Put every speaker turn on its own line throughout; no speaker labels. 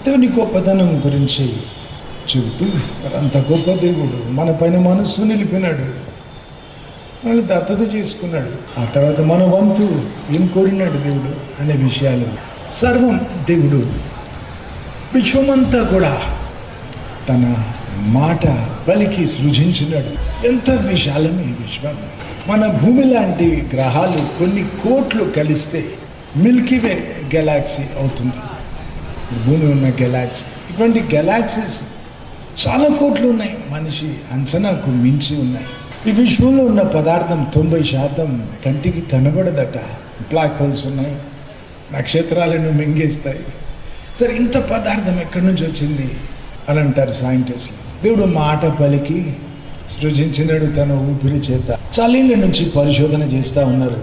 దేవుని గొప్పతనం గురించి చెబుతూ మరి అంత గొప్ప దేవుడు మన పైన మనస్సు నిలిపినాడు, మనల్ని దత్తత చేసుకున్నాడు. ఆ తర్వాత మన వంతు ఏం కోరినాడు దేవుడు అనే విషయాలు సర్వం దేవుడు విశ్వమంతా కూడా తన మాట పలికి సృజించినాడు. ఎంత విశాలం ఈ విశ్వం! మన భూమి లాంటి గ్రహాలు కొన్ని కోట్లు కలిస్తే మిల్కీవే గెలాక్సీ అవుతుంది. భూమి ఉన్న గెలాక్సీ, ఇటువంటి గెలాక్సీస్ చాలా కోట్లు ఉన్నాయి, మనిషి అంచనాకు మించి ఉన్నాయి. ఈ విశ్వంలో ఉన్న పదార్థం 90% కంటికి కనబడదట. బ్లాక్ హోల్స్ ఉన్నాయి, నక్షత్రాలను మింగేస్తాయి. సరే, ఇంత పదార్థం ఎక్కడి నుంచి వచ్చింది అని అంటారు సైంటిస్టులు. దేవుడు మాట పలికి సృజించినాడు తన ఊపిరి చేత. చాలీళ్ళ నుంచి పరిశోధన చేస్తూ ఉన్నారు.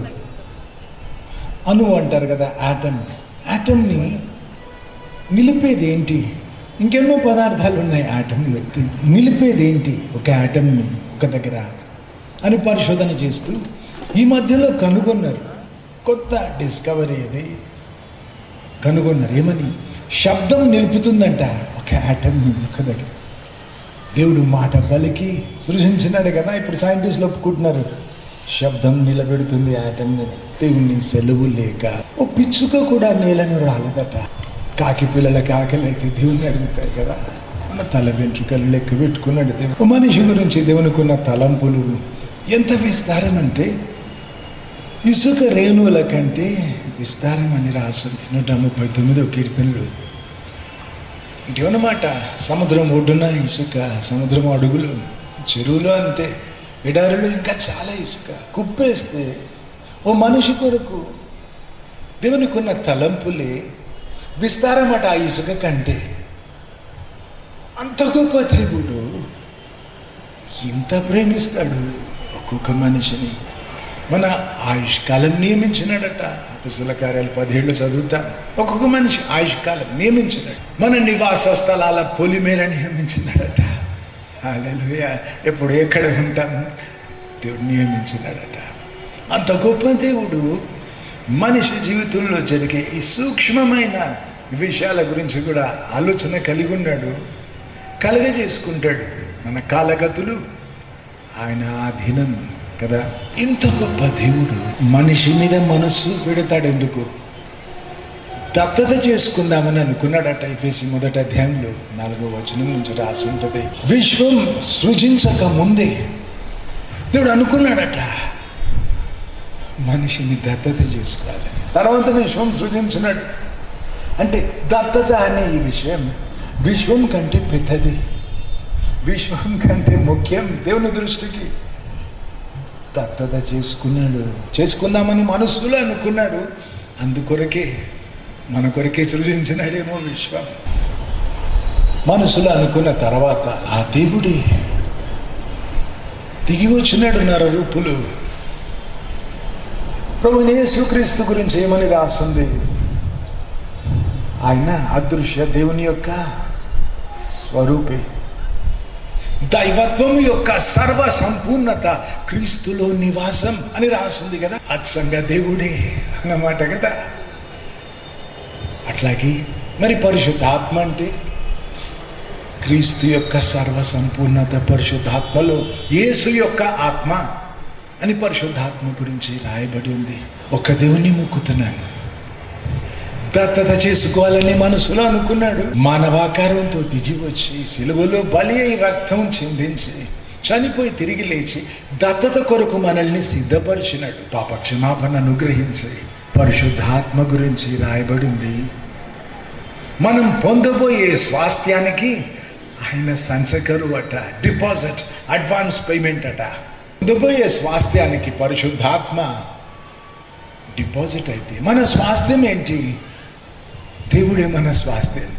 అణువు అంటారు కదా, యాటమ్ని నిలిపేది ఏంటి? ఇంకెన్నో పదార్థాలు ఉన్నాయి యాటంలో, నిలిపేది ఏంటి ఒక యాటమ్ని ఒక దగ్గర అని పరిశోధన చేస్తూ ఈ మధ్యలో కనుగొన్నారు. కొత్త డిస్కవరీ అది కనుగొన్నారు. ఏమని? శబ్దం నిలుపుతుందంట ఒక యాటమ్ని ఒక దగ్గర. దేవుడు మాట పలికి సృజించినాడు కదా. ఇప్పుడు సైంటిస్టులు ఒప్పుకుంటున్నారు శబ్దం నిలబెడుతుంది యాటమ్ని. దేవుని సెలవు లేక ఓ పిచ్చుక కూడా నేలను రాలేదట. కాకి పిల్లలకి ఆకలి అయితే దేవుణ్ణి అడుగుతాయి కదా. మన తల వెంట్రుకలు లెక్క పెట్టుకున్నాడు దేవుడు. మనిషి గురించి దేవునికున్న తలంపులు ఎంత విస్తారం అంటే ఇసుక రేణువుల కంటే విస్తారం అని రాస్తుంది 139వ కీర్తనలో. ఇంకేమన్నమాట, సముద్రం ఒడ్డున ఇసుక, సముద్రం అడుగులు, చెరువులో అంతే, ఎడారులు ఇంకా చాలా ఇసుక. కుప్పేస్తే ఓ మనిషి కొరకు దేవునికున్న తలంపులే విస్తారమట ఆ ఇసుక కంటే. అంత గొప్ప దేవుడు ఇంత ప్రేమిస్తాడు ఒక్కొక్క మనిషిని. మన ఆయుష్కాలం నియమించినాడట. అపొస్తలుల కార్యాలు 17 చదువుతాం. ఒక్కొక్క మనిషి ఆయుష్కాలం నియమించినాడు. మన నివాస స్థలాల పొలిమేర నియమించినాడట. హల్లెలూయా! ఎప్పుడు ఎక్కడ ఉంటాం దేవుడు నియమించినాడట. అంత గొప్ప దేవుడు మనిషి జీవితంలో జరిగే ఈ సూక్ష్మమైన విషయాల గురించి కూడా ఆలోచన కలిగి ఉన్నాడు, కలగజేసుకుంటాడు. మన కాలగతులు ఆయన ఆధీనం కదా. ఇంత గొప్ప దేవుడు మనిషి మీద మనస్సు పెడతాడు. ఎందుకు? దత్తత చేసుకుందామని అనుకున్నాడట. ఎఫెసీ 1వ అధ్యాయంలో 4వ వచనం నుంచి రాసి ఉంటుంది. విశ్వం సృజించక ముందే దేవుడు అనుకున్నాడట మనిషిని దత్తత చేసుకోవాలి. తర్వాత విశ్వం సృజించినాడు. అంటే దత్తత అనే ఈ విషయం విశ్వం కంటే పెద్దది, విశ్వం కంటే ముఖ్యం దేవుని దృష్టికి. దత్తత చేసుకుందామని మనసులో అనుకున్నాడు. అందుకొరకే మన కొరకే సృజించినాడేమో విశ్వం. మనసులో అనుకున్న తర్వాత ఆ దేవుడి దిగి వచ్చినాడు నరరూపులు. ప్రభువైన యేసుక్రీస్తు గురించి ఏమని రాస్తుంది? ఆయన అదృశ్య దేవుని యొక్క స్వరూపే, దైవత్వం యొక్క సర్వ సంపూర్ణత క్రీస్తులో నివాసం అని రాసింది కదా. అచ్చంగా దేవుడే అన్నమాట కదా. అట్లాగే మరి పరిశుద్ధాత్మ అంటే క్రీస్తు యొక్క సర్వ సంపూర్ణత పరిశుద్ధాత్మలో, యేసు యొక్క ఆత్మ అని పరిశుద్ధాత్మ గురించి రాయబడి ఉంది. ఒక దేవుని మొక్కుతున్నాను, దత్తత చేసుకోవాలని మనసులో అనుకున్నాడు. మానవాకారంతో దిగి వచ్చి సిలువలో బలి అయి రక్తం చిందించి చనిపోయి తిరిగి లేచి దత్తత కొరకు మనల్ని సిద్ధపరిచినాడు. పాపక్షమాపణ అనుగ్రహించి పరిశుద్ధాత్మ గురించి రాయబడింది. మనం పొందబోయే స్వాస్థ్యానికి ఆయన సంచకరు అట, డిపాజిట్, అడ్వాన్స్ పేమెంట్ అట. పొందబోయే స్వాస్థ్యానికి పరిశుద్ధాత్మ డిపాజిట్ అయితే మన స్వాస్థ్యం ఏంటి? దేవుడే మన స్వాస్థ్యం.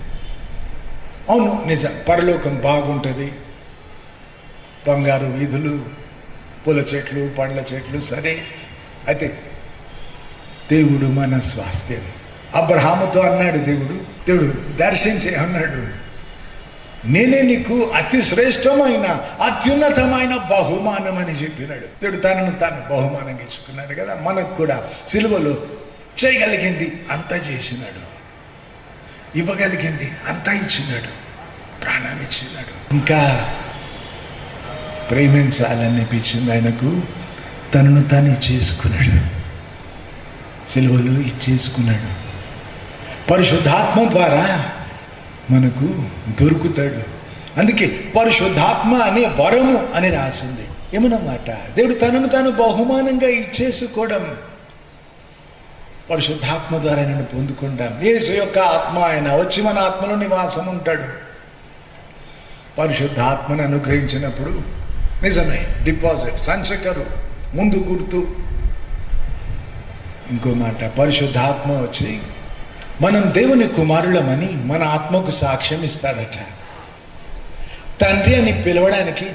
అవును, నిజం, పరలోకం బాగుంటుంది, బంగారు వీధులు, పూల చెట్లు, పండ్ల చెట్లు, సరే. అయితే దేవుడు మన స్వాస్థ్యం. అబ్రహాముతో అన్నాడు దేవుడు దర్శించి అన్నాడు, నేనే నీకు అతి శ్రేష్టమైన అత్యున్నతమైన బహుమానం అని చెప్పినాడు. దేవుడు తనను తాను బహుమానంగా ఇచ్చుకున్నాడు కదా. మనకు కూడా సిలువలో చేయగలిగింది అంతా చేసినాడు. ఇవ్వగలిగింది అంతా ఇచ్చినాడు, ప్రాణాన్ని ఇచ్చినాడు. ఇంకా ప్రేమించాలనిపించింది ఆయనకు. తనను తాను ఇచ్చేసుకున్నాడు, సిలువలో ఇచ్చేసుకున్నాడు. పరిశుద్ధాత్మ ద్వారా మనకు దొరుకుతాడు. అందుకే పరిశుద్ధాత్మ అనే వరము అని రాసింది. ఏమన్నమాట? దేవుడు తనను తాను బహుమానంగా ఇచ్చేసుకోవడం. పరిశుద్ధాత్మ ద్వారా నేను పొందుకుంటాం. యేసు యొక్క ఆత్మ ఆయన వచ్చి మన ఆత్మలో నివాసం ఉంటాడు. పరిశుద్ధాత్మను అనుగ్రహించినప్పుడు నిజమే డిపాజిట్, సంచకరు, ముందు గుర్తు. ఇంకో మాట, పరిశుద్ధాత్మ వచ్చి మనం దేవుని కుమారులమని మన ఆత్మకు సాక్ష్యం ఇస్తాడట. తండ్రి అని పిలవడానికి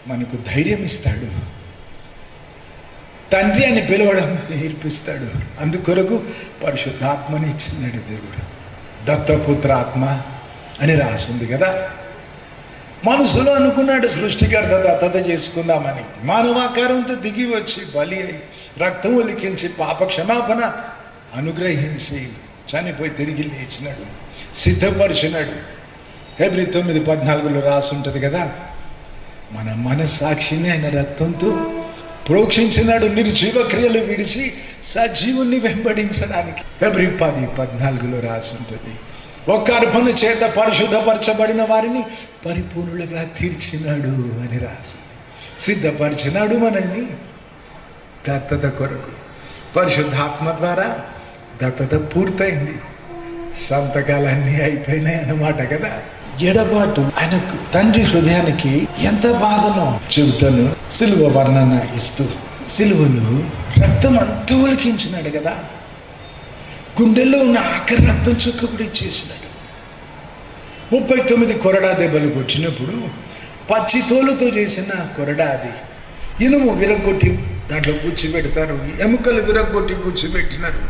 మనకు ధైర్యం ఇస్తాడు, తండ్రి అని పిలవడం నేర్పిస్తాడు. అందుకొరకు పరిశుద్ధాత్మని ఇచ్చినాడు దేవుడు. దత్తపుత్ర ఆత్మ అని రాసింది కదా. మనసులో అనుకున్నాడు సృష్టికర్త దత్తత చేసుకుందామని. మానవాకారంతో దిగి వచ్చి బలి అయి రక్తం ఒలికించి పాప క్షమాపణ అనుగ్రహించి చనిపోయి తిరిగి లేచినాడు, సిద్ధపరిచినాడు. హెబ్రీ 9:14 రాసి ఉంటుంది కదా, మన మనస్సాక్షిని ఆయన రక్తంతో ప్రోక్షించినాడు, నిర్జీవ క్రియలు విడిచి సజీవుని వెంబడించడానికి. హెబ్రీ 10:14 రాసి ఉంటుంది. ఒక్క అర్పణ చేత పరిశుద్ధపరచబడిన వారిని పరిపూర్ణులుగా తీర్చినాడు అని రాసి సిద్ధపరిచినాడు మనల్ని దత్తత కొరకు. పరిశుద్ధాత్మ ద్వారా దత్తత పూర్తయింది, సంతకాలన్నీ అయిపోయినాయి అన్నమాట కదా. ఎడబాటు ఆయనకు తండ్రి హృదయానికి ఎంత బాధనో చెబుతాను. సిలువ వర్ణన ఇస్తూ సిలువను రక్తం అంతా ఒలికించినాడు కదా. గుండెల్లో ఉన్న ఆఖరి రక్తం చుక్క కూడా ఇచ్చేసినాడు. 39 కొరడా దెబ్బలు కొట్టినప్పుడు పచ్చి తోలుతో చేసిన కొరడా అది. ఇనుము విరగొట్టి దాంట్లో కూర్చిపెడతారు, ఎముకలు విరగొట్టి కూర్చిపెట్టినారు.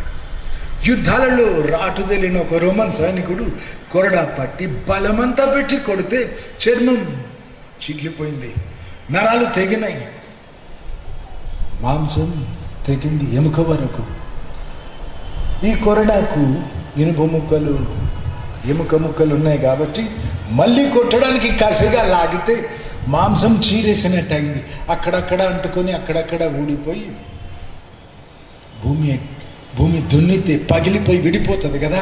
యుద్ధాలలో రాటు తెలియని ఒక రోమన్ సైనికుడు కొరడా పట్టి బలమంతా పెట్టి కొడితే చర్మం చిట్లిపోయింది, నరాలు తెగినాయి, మాంసం తెగింది ఎముక వరకు. ఈ కొరడాకు ఇనుప ముక్కలు, ఎముక ముక్కలు ఉన్నాయి కాబట్టి మళ్ళీ కొట్టడానికి కసిగా లాగితే మాంసం చీరేసినట్టు అయింది. అక్కడక్కడ అంటుకొని అక్కడక్కడ ఊడిపోయి భూమి దున్నితే పగిలిపోయి విడిపోతుంది కదా,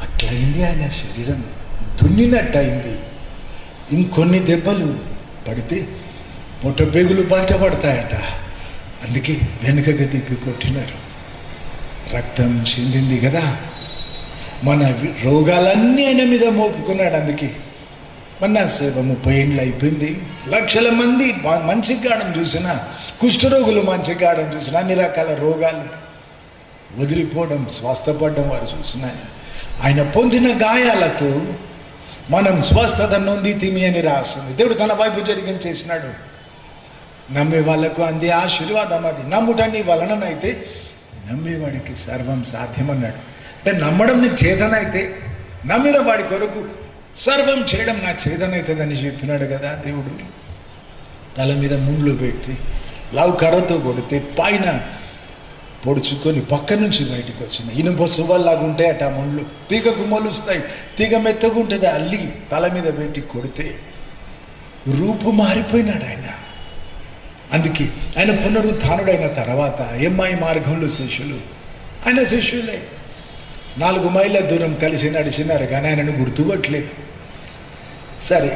అట్లయింది ఆయన శరీరం, దున్నినట్టు అయింది. ఇంకొన్ని దెబ్బలు పడితే పొట్ట పేగులు బయటపడతాయట. అందుకే వెనుకగా తిప్పి కొట్టినారు. రక్తం చెందింది కదా, మన రోగాలన్నీ ఆయన మీద మోపుకున్నాడు. అందుకే మన సేవ 30 ఏళ్ళు అయిపోయింది. లక్షల మంది మంచి గాఢం చూసిన, కుష్ఠరోగులు మంచి గాఢం చూసిన, అన్ని రకాల రోగాలు వదిలిపోవడం, స్వస్థపడడం వారు చూసిన. ఆయన పొందిన గాయాలతో మనం స్వస్థత నొంది తిమి అని రాస్తుంది. దేవుడు తన వైపు జరిగించేసినాడు. నమ్మే వాళ్ళకు అంది ఆశీర్వాదం. అది నమ్ముట నీ వలననైతే నమ్మేవాడికి సర్వం సాధ్యమన్నాడు. అంటే నమ్మడం నీ చేతనైతే, నమ్మిన వాడి కొరకు సర్వం చేయడం నా చేతనైతుందని చెప్పినాడు కదా దేవుడు. తల మీద ముండ్లు పెట్టి లావు కర్రతో కొడితే పైన పొడుచుకొని పక్క నుంచి బయటకు వచ్చిన ఇనుప సువ్వల్లాగా ఉంటాయి అట ముండ్లు, తీగకు మొలుస్తాయి, తీగ మెత్తగుంటుంది, అల్లి తల మీద పెట్టి కొడితే రూపు మారిపోయినాడు ఆయన. అందుకే ఆయన పునరుత్థానుడైన తర్వాత ఎమ్మాయి మార్గంలో శిష్యులు, ఆయన శిష్యులే 4 మైళ్ళ దూరం కలిసి నడిచినారు, కానీ ఆయనను గుర్తుపట్టలేదు. సరే,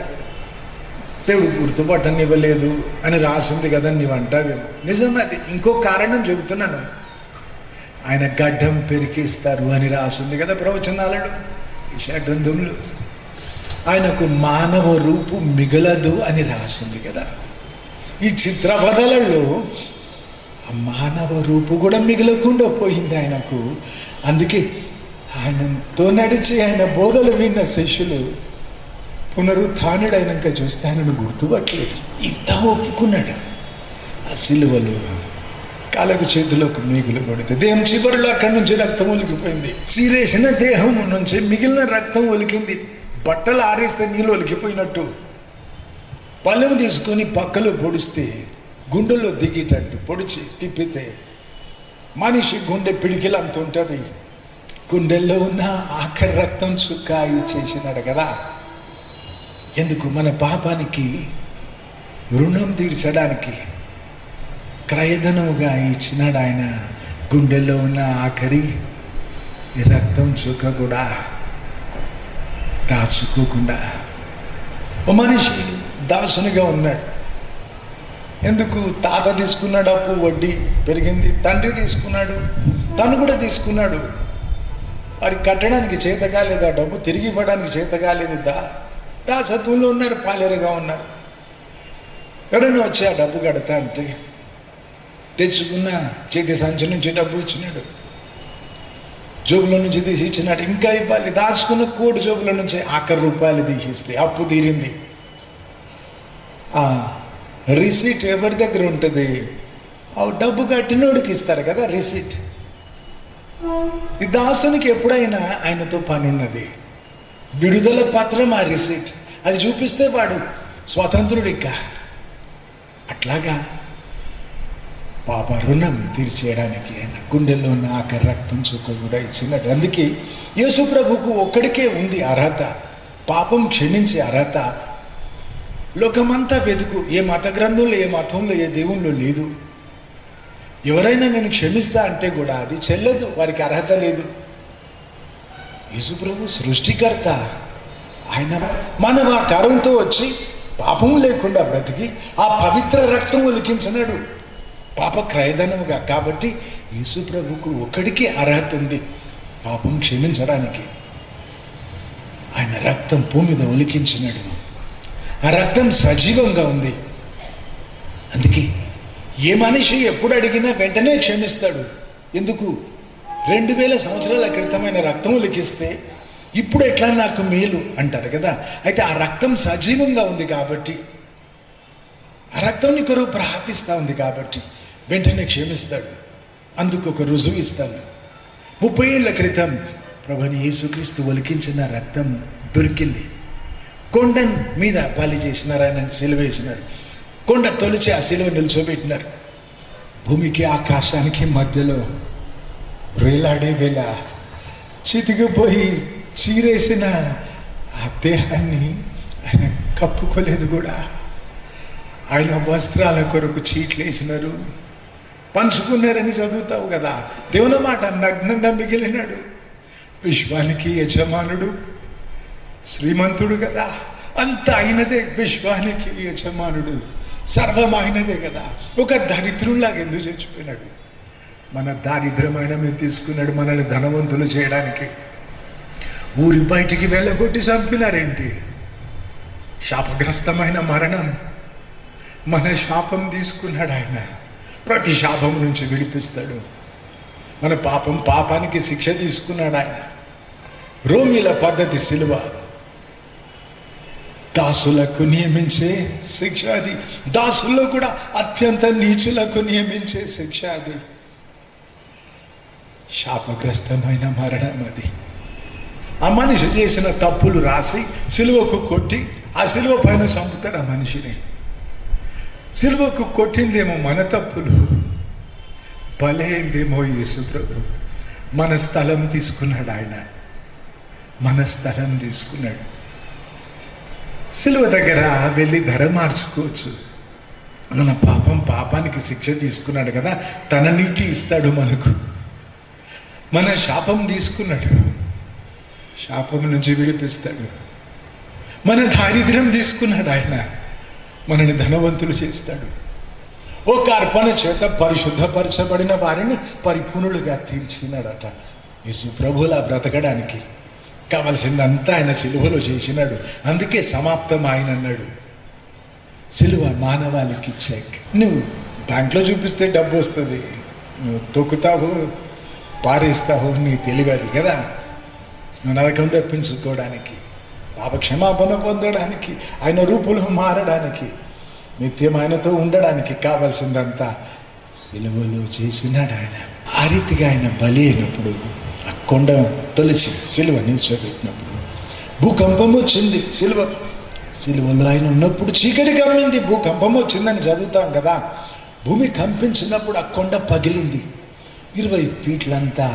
దేవుడు గుర్తుపట్టనివ్వలేదు అని రాసింది కదా, నీవు అంటావేమో. నిజమది. ఇంకో కారణం చెబుతున్నాను. ఆయన గడ్డం పెరికిస్తారు అని రాసింది కదా ప్రవచనాలలో, యెషయా గ్రంథంలో. ఆయనకు మానవ రూపు మిగలదు అని రాసింది కదా. ఈ చిత్రపదాలలో ఆ మానవ రూపు కూడా మిగలకుండా పోయింది ఆయనకు. అందుకే ఆయనతో నడిచి ఆయన బోధలు విన్న శిష్యులు పునరుత్థానుడైనాక చూస్తే ఆయనను గుర్తుపట్టలేదు. ఇంత ఒప్పుకున్నాడు. ఆ సిలువలు కాళ్ళకు చేతులకు మీగులు కొడితే దేహం చివరిలో అక్కడి నుంచి రక్తం ఒలికిపోయింది. చీరేసిన దేహం నుంచి మిగిలిన రక్తం ఒలికింది. బట్టలు ఆరేస్తే నీళ్ళు ఒలికిపోయినట్టు. పళ్ళెం తీసుకొని పక్కలో పొడిస్తే గుండెలో దిగేటట్టు పొడిచి తిప్పితే మనిషి గుండె పిడికిలు అంత ఉంటుంది. గుండెల్లో ఉన్న ఆఖరి రక్తం చుక్క ఇచ్చేసినాడు కదా. ఎందుకు? మన పాపానికి రుణం తీర్చడానికి క్రయధనముగా ఇచ్చినాడు ఆయన. గుండెల్లో ఉన్న ఆఖరి ఈ రక్తం చుక్క కూడా దాచుకోకుండా ఓ మనిషి దాసునిగా ఉన్నాడు. ఎందుకు? తాత తీసుకున్నాడు అప్పు, వడ్డీ పెరిగింది. తండ్రి తీసుకున్నాడు, తను కూడా తీసుకున్నాడు. వారికి కట్టడానికి చేత కాలేదు, ఆ డబ్బు తిరిగి ఇవ్వడానికి చేత కాలేదు. దాసత్వంలో ఉన్నారు, పాలేరుగా ఉన్నారు. ఎవరైనా వచ్చి ఆ డబ్బు కడతా అంటే తెచ్చుకున్న చేతి సంచి నుంచి డబ్బు ఇచ్చినాడు, జోబుల నుంచి తీసి ఇచ్చినాడు. ఇంకా ఇవ్వాలి. దాచుకున్న కోటి జోబుల నుంచి ఆఖరి రూపాయలు తీసిస్తే అప్పు తీరింది. ఆ రిసీట్ ఎవరి దగ్గర ఉంటుంది? ఆ డబ్బు కట్టినోడికి ఇస్తారు కదా రిసీట్. ఈ దాసునికి ఎప్పుడైనా ఆయనతో పని ఉన్నది. విడుదల పత్రం ఆ రిసీట్, అది చూపిస్తే వాడు స్వతంత్రుడిగా. అట్లాగా పాప రుణం తీర్చేయడానికి ఆయన గుండెల్లో ఉన్న ఆఖరి రక్తం చుక్క కూడా ఇచ్చినట్టు. అందుకే యేసు ప్రభుకు ఒక్కడికే ఉంది అర్హత, పాపం క్షమించే అర్హత. లోకమంతా వెతుకు, ఏ మత గ్రంథంలో, ఏ మతంలో, ఏ దేవుల్లో లేదు. ఎవరైనా నేను క్షమిస్తా అంటే కూడా అది చెల్లదు, వారికి అర్హత లేదు. యేసు ప్రభు సృష్టికర్త. ఆయన మానవాకారంతో వచ్చి పాపం లేకుండా బ్రతికి ఆ పవిత్ర రక్తం ఒలికించినాడు పాప క్రయధనముగా. కాబట్టి యేసు ప్రభుకు ఒక్కడికి అర్హత ఉంది పాపం క్షమించడానికి. ఆయన రక్తం భూమి మీద ఒలికించినాడు. ఆ రక్తం సజీవంగా ఉంది. అందుకే ఏ మనిషి ఎప్పుడు అడిగినా వెంటనే క్షమిస్తాడు. ఎందుకు? 2000 సంవత్సరాల క్రితమైన రక్తం ఒలికిస్తే ఇప్పుడు ఎట్లా నాకు మేలు అంటారు కదా. అయితే ఆ రక్తం సజీవంగా ఉంది కాబట్టి, ఆ రక్తం నీ కొరకు ప్రార్థిస్తూ ఉంది కాబట్టి వెంటనే క్షమిస్తాడు. అందుకు ఒక రుజువు ఇస్తాను. 30 ఏళ్ల క్రితం ప్రభుని యేసుక్రీస్తు ఒలికించిన రక్తం దొరికింది. కొండ మీద బలి చేసినారు, ఆయన సిలువ వేసినారు. కొండ తొలిచి ఆ సిలువ నిల్చోబెట్టినారు. భూమికి ఆకాశానికి మధ్యలో వేలాడే వేళ చితికిపోయి చీరేసిన ఆ దేహాన్ని ఆయన కప్పుకోలేదు కూడా. ఆయన వస్త్రాల కొరకు చీట్లు వేసినారు, పంచుకున్నారని చదువుతావు కదా. దేవుని మాట, నగ్నంగా మిగిలినాడు. విశ్వానికి యజమానుడు, శ్రీమంతుడు కదా, అంత అయినదే. విశ్వానికి యజమానుడు, సర్వం అయినదే కదా. ఒక దరిద్రులాగా ఎందుకు చచ్చిపోయినాడు? మన దారిద్ర్యమైన మీద తీసుకున్నాడు మనల్ని ధనవంతులు చేయడానికి. ఊరి బయటికి వెళ్ళగొట్టి చంపినారేంటి? శాపగ్రస్తమైన మరణం. మన శాపం తీసుకున్నాడు ఆయన. ప్రతి శాపం నుంచి విడిపిస్తాడు. మన పాపానికి శిక్ష తీసుకున్నాడు ఆయన. రోమిల పద్ధతి సిలువ. దాసులకు నియమించే శిక్ష అది. దాసుల్లో కూడా అత్యంత నీచులకు నియమించే శిక్ష అది. శాపగ్రస్తమైన మరణం అది. ఆ మనిషి చేసిన తప్పులు రాసి సిలువకు కొట్టి ఆ సిలువ పైన చంపుతాడు ఆ మనిషిని. సిలువకు కొట్టిందేమో మన తప్పులు, బలైందేమో యేసు ప్రభు. మన స్థలం తీసుకున్నాడు ఆయన, మన స్థలం తీసుకున్నాడు. సిలువ దగ్గర వెళ్ళి ధర మార్చుకోవచ్చు. మన పాపానికి శిక్ష తీసుకున్నాడు కదా, తన నీతి ఇస్తాడు మనకు. మన శాపం తీసుకున్నాడు, శాపం నుంచి విడిపిస్తాడు. మన దారిద్ర్యం తీసుకున్నాడు ఆయన, మనని ధనవంతులు చేస్తాడు. ఒక అర్పణ చేత పరిశుద్ధపరచబడిన వారిని పరిపూర్ణులుగా తీర్చినాడట. యేసు ప్రభులా బ్రతకడానికి కావలసిందంతా ఆయన సిలువలో చేసినాడు. అందుకే సమాప్తం ఆయన అన్నాడు. సిలువ మానవాళికి చెక్. నువ్వు బ్యాంక్లో చూపిస్తే డబ్బు వస్తుంది, నువ్వు తొక్కుతావు పారేస్తావు, నీ తెలియదు కదా. నువ్వు నరకం తప్పించుకోవడానికి, పాప క్షమాపణ పొందడానికి, ఆయన రూపులో మారడానికి, నిత్యం ఆయనతో ఉండడానికి కావాల్సిందంతా సిలువలో చేసినాడు ఆయన. ఆ రీతిగా ఆయన బలి అయినప్పుడు, ఆ కొండ తొలిచి సిలువ నిల్చోబెట్టినప్పుడు భూకంపం వచ్చింది. సిలువలో ఆయన ఉన్నప్పుడు చీకటి కమ్మింది, భూకంపం వచ్చిందని చదువుతాం కదా. భూమి కంపించినప్పుడు ఆ కొండ పగిలింది. 20 ఫీట్లంతా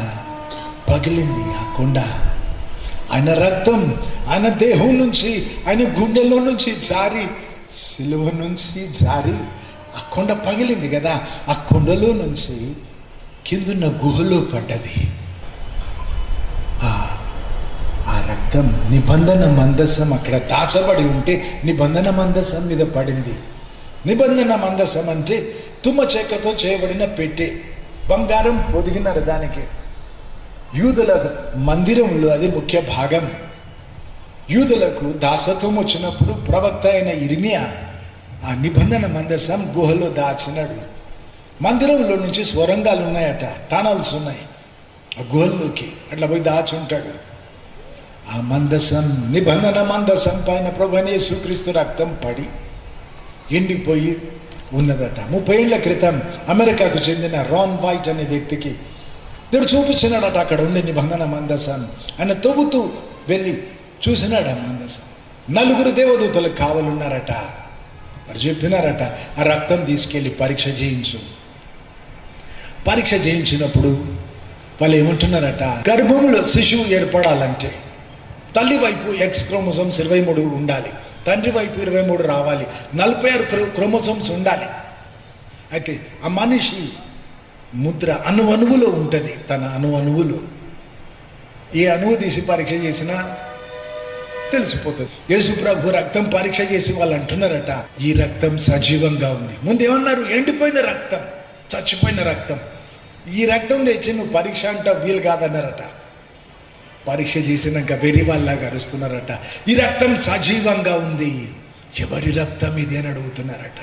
పగిలింది ఆ కొండ. ఆయన రక్తం ఆయన దేహం నుంచి, ఆయన గుండెలో నుంచి జారి, సిలువ నుంచి జారి ఆ కొండ పగిలింది కదా. ఆ కొండలో నుంచి కిందున్న గుహలో పడ్డది. ఆ రక్తం నిబంధన మందసం అక్కడ దాచబడి ఉంటే నిబంధన మందసం మీద పడింది. నిబంధన మందసం అంటే తుమ్మ చెక్కతో చేయబడిన పెట్టె, బంగారం పొదిగినారు దానికి. యూదుల మందిరంలో అది ముఖ్య భాగం. యూదులకు దాసత్వం వచ్చినప్పుడు ప్రవక్త అయిన ఇర్మియా ఆ నిబంధన మందసం గుహలో దాచినాడు. మందిరంలో నుంచి స్వరంగాలు ఉన్నాయట, టనల్స్ ఉన్నాయి. ఆ గుహల్లోకి అట్లా పోయి దాచుంటాడు. ఆ మందసం, నిబంధన మందసం పైన ప్రభువైన యేసుక్రీస్తు రక్తం పడి ఎండిపోయి ఉన్నదట. 30 ఏళ్ల క్రితం అమెరికాకు చెందిన రాన్ వైట్ అనే వ్యక్తికి దేవుడు చూపించినాడట, అక్కడ ఉంది నిబంధన మందసం. ఆయన తవ్వుతూ వెళ్ళి చూసినాడు ఆ మందసం. 4 దేవదూతలు కావలున్నారట. మరి చెప్పినారట, ఆ రక్తం తీసుకెళ్ళి పరీక్ష చేయించు. పరీక్ష చేయించినప్పుడు వాళ్ళు ఏమంటున్నారట, గర్భంలో శిశువు ఏర్పడాలంటే తల్లి వైపు ఎక్స్ క్రోమోసోమ్స్ 23 ఉండాలి, తండ్రి వైపు 23 రావాలి, 46 క్రోమోసోమ్స్ ఉండాలి. అయితే ఆ మనిషి ముద్ర అణువణువులో ఉంటుంది. తన అణువణువులో ఏ అణువు తీసి పరీక్ష చేసినా తెలిసిపోతుంది. యేసు ప్రభు రక్తం పరీక్ష చేసి వాళ్ళు అంటున్నారట, ఈ రక్తం సజీవంగా ఉంది. ముందేమన్నారు, ఎండిపోయిన రక్తం, చచ్చిపోయిన రక్తం. ఈ రక్తం తెచ్చి నువ్వు పరీక్ష అంటా వీలు కాదన్నారట. పరీక్ష చేసినాక వెర్రి వాళ్ళలాగా అరుస్తున్నారట, ఈ రక్తం సజీవంగా ఉంది. ఎవరి రక్తం ఇది అని అడుగుతున్నారట.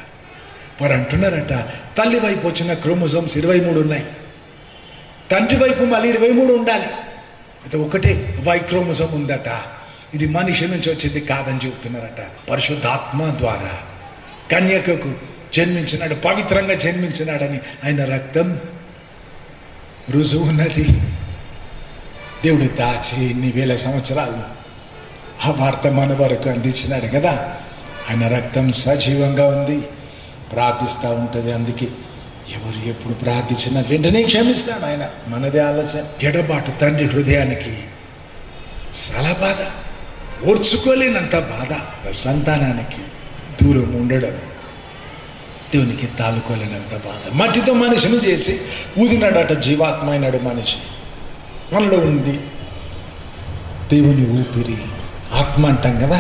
వారు అంటున్నారట, తల్లి వైపు వచ్చిన క్రోమోసోమ్స్ 23 ఉన్నాయి, తండ్రి వైపు మళ్ళీ 23 ఉండాలి. అయితే ఒకటే వై క్రోమోసోమ్ ఉందట. ఇది మనిషి నుంచి వచ్చింది కాదని చెబుతున్నారట. పరిశుద్ధాత్మ ద్వారా కన్యకకు జన్మించినాడు, పవిత్రంగా జన్మించినాడని ఆయన రక్తం రుజువు ఉన్నది. దేవుడు దాచి ఇన్ని వేల సంవత్సరాలు ఆ వార్త మన వరకు అందించినాడు కదా. ఆయన రక్తం సజీవంగా ఉంది, ప్రార్థిస్తూ ఉంటుంది. అందుకే ఎవరు ఎప్పుడు ప్రార్థించినా వెంటనే క్షమిస్తాడు ఆయన. మనదే ఆలస్యం. ఎడబాటు తండ్రి హృదయానికి చాలా బాధ, ఓర్చుకోలేనంత బాధ. సంతానానికి దూరం ఉండడం దేవునికి తాలుకోలేనంత బాధ. మట్టితో మనిషిని చేసి ఊదినాడట, జీవాత్మ అయినాడు మనిషి. మనలో ఉంది దేవుని ఊపిరి, ఆత్మ అంటాం కదా.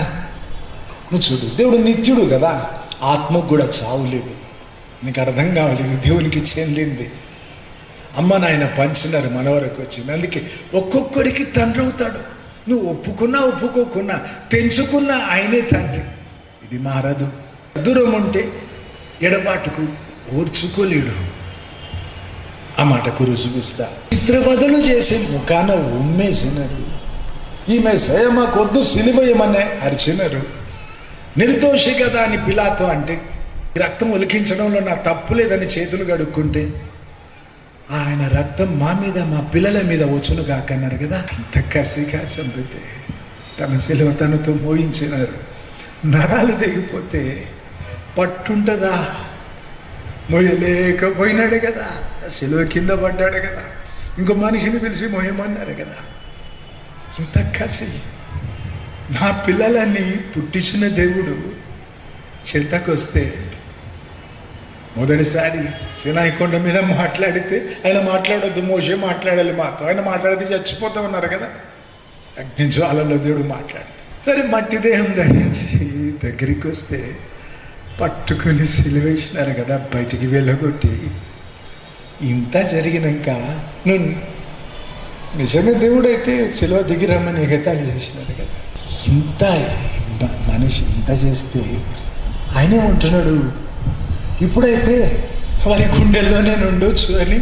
నువ్వు చూడు, దేవుడు నిత్యుడు కదా, ఆత్మకు కూడా చావు లేదు. నీకు అర్థం కావలేదు, దేవునికి చెందింది. అమ్మ నాయన పంచినారు, మన వరకు వచ్చింది. అందుకే ఒక్కొక్కరికి తండ్రి అవుతాడు. నువ్వు ఒప్పుకున్నా ఒప్పుకోకున్నా, తెంచుకున్నా ఆయనే తండ్రి. ఇది మారదు. దూరం ఉంటే ఎడబాటుకు ఓర్చుకోలేడు. ఆ మాటకు రుజువిస్తా. చిత్రవదలు చేసి ముఖాన ఉమ్మేసినారు. ఈమె సయమ కొద్దు సిలువయమనే అరిచినారు. నిర్దోషి కదా అని పిలాతో అంటే, రక్తం ఒలికించడంలో నా తప్పు లేదని చేతులు కడుక్కుంటే, ఆయన రక్తం మా మీద మా పిల్లల మీద వచ్చును కాకన్నారు కదా. అంత కసిగా చంపితే తన సిలువ తనతో మోయించినారు. నరాలు తెగిపోతే పట్టుంటదా? మోయలేకపోయినాడు కదా, సిలువ కింద పడ్డాడు కదా. ఇంకో మనిషిని పిలిచి మోయమన్నారు కదా. ఇంత కసి. నా పిల్లలని పుట్టించిన దేవుడు చెంతకొస్తే, మొదటిసారి సినాయి కొండ మీద మాట్లాడితే ఆయన మాట్లాడొద్దు, మోషే మాట్లాడాలి మాతో. ఆయన మాట్లాడితే చచ్చిపోతా ఉన్నారు కదా. అగ్నిజ్వాలలో దేవుడు మాట్లాడితే, సరే మట్టి దేహం ధరించి దగ్గరికి వస్తే పట్టుకొని సిలువేసినారు కదా, బయటికి వెళ్ళగొట్టి. ఇంత జరిగినాక నువ్వు నిజంగా దేవుడైతే సిలువ దిగి రమ్మని ఎగతాళి చేసినారు కదా. ఇంత మనిషి ఇంత చేస్తే ఆయనే ఉంటున్నాడు. ఇప్పుడైతే వారి గుండెల్లోనే ఉండొచ్చు అని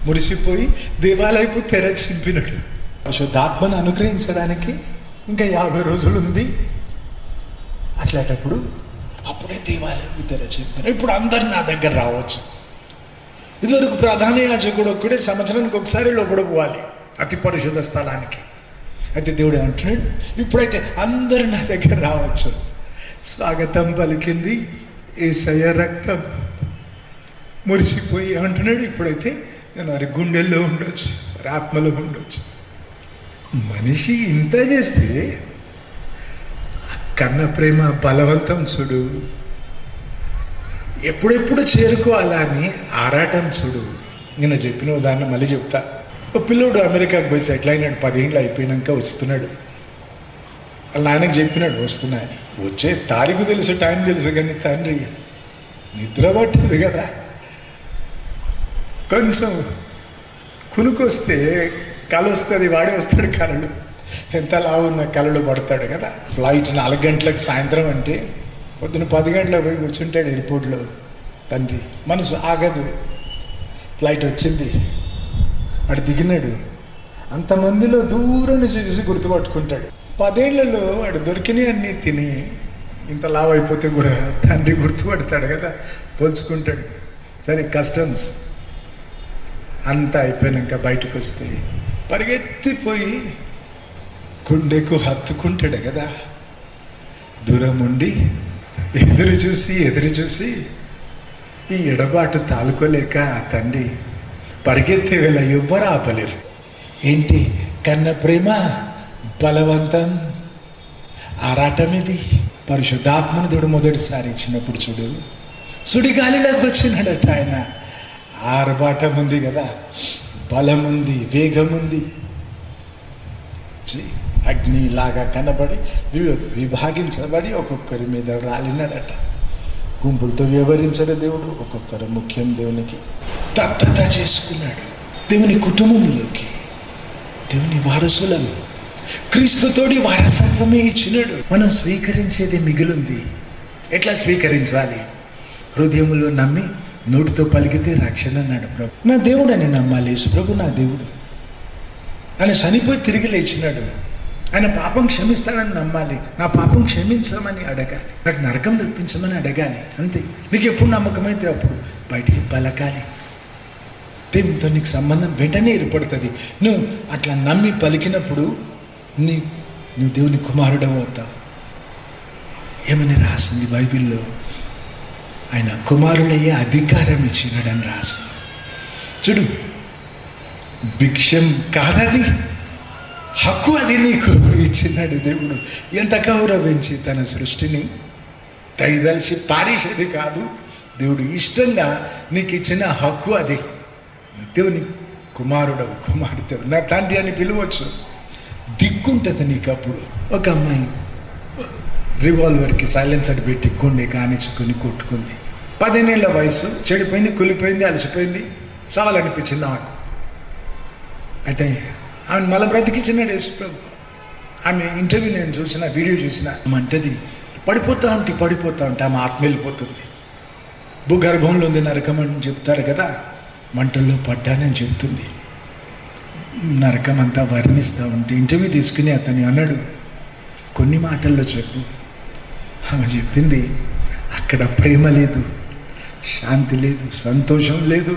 మురిసిపోయి దేవాలయపు తెర చింపినాడు. పరిశుద్ధాత్మను అనుగ్రహించడానికి ఇంకా 50 రోజులు ఉంది. అట్లాంటప్పుడు అప్పుడే దేవాలయపు తెర చింపిన. ఇప్పుడు అందరు నా దగ్గర రావచ్చు. ఇదివరకు ప్రధాన యాజకుడు ఒక్కడే సంవత్సరానికి ఒకసారి లోపల పోవాలి అతి పరిశుద్ధ స్థలానికి. అయితే దేవుడు అంటున్నాడు, ఇప్పుడైతే అందరు నా దగ్గర రావచ్చు. స్వాగతం పలికింది యేసయ్య రక్తం. మురిసిపోయి అంటున్నాడు, ఇప్పుడైతే నేను వారి గుండెల్లో ఉండొచ్చు, వారి ఆత్మలో ఉండొచ్చు. మనిషి ఇంత చేస్తే కన్న ప్రేమ బలవంతం చూడు, ఎప్పుడెప్పుడు చేరుకోవాలా అని ఆరాటం చూడు. నిన్న చెప్పిన ఉదాహరణ మళ్ళీ చెప్తా. ఒక పిల్లోడు అమెరికాకు పోయి సెటిల్ అయినాడు, 10 ఏళ్ళు అయిపోయినాక వస్తున్నాడు. వాళ్ళ నాన్నకి చెప్పినాడు వస్తున్నా అని. వచ్చే తారీఖు తెలుసు, టైం తెలుసు, కానీ తండ్రి నిద్ర పట్టదు కదా. కొంచెం కునుకొస్తే కళ వస్తుంది, వాడే వస్తాడు కళలు. ఎంత లావు ఉన్న కళలు పడతాడు కదా. ఫ్లైట్ 4 గంటలకు సాయంత్రం అంటే పొద్దున 10 గంటలకు పోయి కూర్చుంటాడు ఎయిర్పోర్ట్లో. తండ్రి మనసు ఆగదు. ఫ్లైట్ వచ్చింది, అటు దిగినాడు. అంతమందిలో దూరం చూసి గుర్తుపట్టుకుంటాడు. 10 ఏళ్లలో అటు దొరికినాయి అన్నీ తిని ఇంత లావు అయిపోతే కూడా తండ్రి గుర్తుపడతాడు కదా, పోల్చుకుంటాడు. సరే కస్టమ్స్ అంతా అయిపోయినాక బయటకు వస్తే పరిగెత్తిపోయి గుండెకు హత్తుకుంటాడు కదా. దూరం ఉండి ఎదురు చూసి ఈ ఎడబాటు తాలుకోలేక ఆ తండ్రి పరిగెత్తే వేళ ఎవ్వరు ఆపలేరు. ఏంటి కన్న ప్రేమ బలవంతం, ఆరాటం. ఇది పరిశుద్ధాత్మను దేవుడు మొదటిసారి ఇచ్చినప్పుడు చూడు, సుడిగాలిలోకి వచ్చినాడట ఆయన. ఆర్భాటం ఉంది కదా, బలం ఉంది, వేగం ఉంది. అగ్నిలాగా కనబడి విభాగించబడి ఒక్కొక్కరి మీద రాలినాడట. గుంపులతో వ్యవహరించడు దేవుడు. ఒక్కొక్కరు ముఖ్యం దేవునికి దత్తత చేసుకున్నాడు. దేవుని కుటుంబంలోకి, దేవుని వారసులను క్రీస్తుతోడి వారసత్వమే ఇచ్చినాడు. మనం స్వీకరించేది మిగిలింది. ఎట్లా స్వీకరించాలి? హృదయంలో నమ్మి నోటితో పలికితే రక్షణ అన్నాడు ప్రభు. నా దేవుడు అని నమ్మాలి. యేసు ప్రభు నా దేవుడు. ఆయన చనిపోయి తిరిగి లేచినాడు. ఆయన పాపం క్షమిస్తాడని నమ్మాలి. నా పాపం క్షమించమని అడగాలి. నాకు నరకం తెప్పించమని అడగాలి. అంతే. నీకు ఎప్పుడు నమ్మకమైతే అప్పుడు బయటికి పలకాలి. దేవునితో నీకు సంబంధం వెంటనే ఏర్పడుతుంది. నువ్వు అట్లా నమ్మి పలికినప్పుడు నువ్వు దేవుని కుమారుడు అవుతావు. ఏమని రాసింది బైబిల్లో? ఆయన కుమారులయ్యే అధికారం ఇచ్చినాడని రాసింది. చూడు, భిక్షం కాదది, హక్కు అది నీకు ఇచ్చినాడు దేవుడు. ఎంత గౌరవించి తన సృష్టిని దయదలిసి పారేసేది కాదు. దేవుడు ఇష్టంగా నీకు ఇచ్చిన హక్కు అది. దేవుని కుమారుడవు, కుమార్తె, నా తండ్రి అని పిలవచ్చు. దిక్కుంటుంది నీకు. అప్పుడు ఒక అమ్మాయి రివాల్వర్కి సైలెన్సర్ పెట్టి గుండె కానిచ్చుకొని కొట్టుకుంది. 15 ఏళ్ల వయసు, చెడిపోయింది, కులిపోయింది, అలసిపోయింది, చాలనిపించింది నాకు. అయితే ఆమె మళ్ళీ బ్రతికిచ్చినాడు యేసు ప్రభు. ఆమె ఇంటర్వ్యూ నేను చూసిన, వీడియో చూసిన. అంటది పడిపోతా ఉంటే ఆమె ఆత్మ వెళ్ళిపోతుంది. భూగర్భంలో ఉంది నరకం అని చెప్తారు కదా, మంటల్లో పడ్డానని చెప్తుంది. నరకం అంతా వర్ణిస్తూ ఉంటే ఇంటర్వ్యూ తీసుకుని అతన్ని అన్నాడు, కొన్ని మాటల్లో చెప్పు. ఆమె చెప్పింది, అక్కడ ప్రేమ లేదు, శాంతి లేదు, సంతోషం లేదు,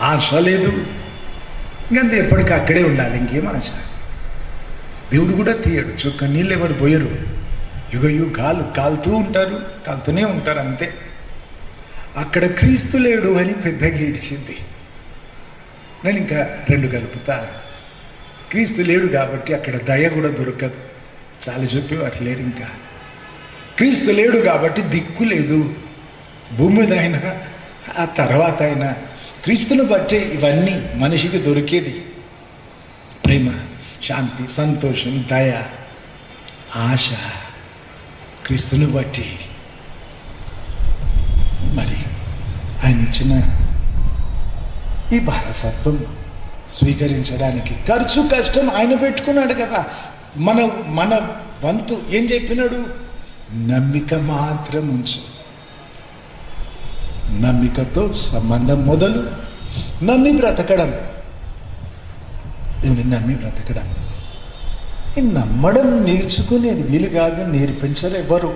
ఆశ లేదు. ఇంకంతే, ఎప్పటికీ అక్కడే ఉండాలి. ఇంకేం ఆశ? దేవుడు కూడా తీయడు. చుక్క నీళ్ళు ఎవరు పోయరు. యుగాలు కాలుతూనే ఉంటారు అంతే. అక్కడ క్రీస్తు లేడు అని పెద్దగా ఏడ్చింది. నేను ఇంకా 2 కలుపుతా. క్రీస్తు లేడు కాబట్టి అక్కడ దయ కూడా దొరకదు. చాలా చెప్పేవారు లేరు. ఇంకా క్రీస్తు లేడు కాబట్టి దిక్కు లేదు. భూమి మీద అయినా ఆ తర్వాత అయినా క్రీస్తును బట్టే ఇవన్నీ మనిషికి దొరికేది. ప్రేమ, శాంతి, సంతోషం, దయ, ఆశ క్రీస్తును బట్టి. మరి ఆయన ఇచ్చిన ఈ వారసత్వం స్వీకరించడానికి ఖర్చు, కష్టం ఆయన పెట్టుకున్నాడు కదా. మన వంతు ఏం చెప్పినాడు? నమ్మిక మాత్రం ఉంచు. నమ్మికతో సంబంధం మొదలు. నమ్మి బ్రతకడం, దేవుని నమ్మి బ్రతకడం. ఈ నమ్మడం నేర్చుకునేది వీలు కాదు, నేర్పించరు ఎవరు.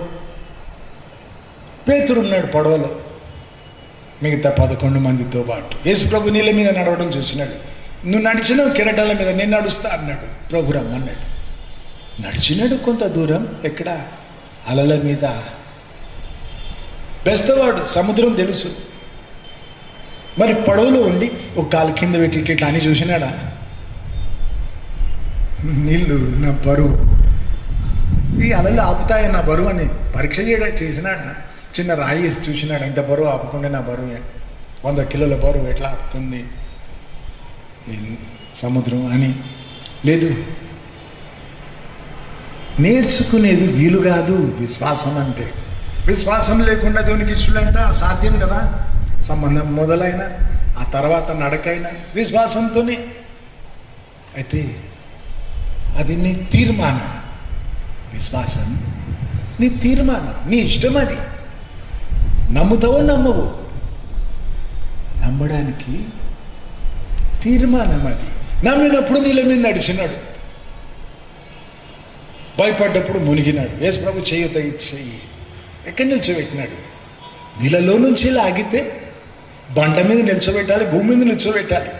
పేతురు ఉన్నాడు పడవలో మిగతా 11 మందితో పాటు. యేసు ప్రభు నీళ్ళ మీద నడవడం చూసినాడు. నువ్వు నడిచినావు కెరటాల మీద, నేను నడుస్తా అన్నాడు. ప్రభు రమ్మన్నాడు. నడిచినాడు కొంత దూరం. ఎక్కడ? అలల మీద. బెస్తవాడు, సముద్రం తెలుసు. మరి పడవలో ఉండి ఒక కాలు కింద పెట్టి ఇట్లా అని చూసినాడా? నీళ్ళు నా బరువు, ఈ అలలు ఆపుతాయి నా బరువు అని పరీక్ష చేసినాడా? చిన్న రాయి వేసి చూసినాడు, ఇంత బరువు ఆపకుండా నా బరువే 100 కిలోల బరువు ఎట్లా ఆపుతుంది ఈ సముద్రం అని. లేదు, నేర్చుకునేది వీలు కాదు విశ్వాసం అంటే. విశ్వాసం లేకుండా దేవునికి ఇష్టలంటే అసాధ్యం కదా. సంబంధం మొదలైన ఆ తర్వాత నడకైనా విశ్వాసంతోనే. అయితే అది నీ తీర్మానం. విశ్వాసం నీ తీర్మానం, నీ ఇష్టం. అది నమ్ముతావో నమ్మవు, నమ్మడానికి తీర్మానం అది. నమ్మినప్పుడు నీళ్ళ మీద నడిచినాడు, భయపడ్డప్పుడు మునిగినాడు. యేసు ప్రభు చేయుత ఇచ్చేయి ఎక్కడి నిల్చోబెట్టినాడు? నీళ్ళలో నుంచి లాగితే బండ మీద నిల్చోబెట్టాలి, భూమి మీద నిల్చోబెట్టాలి.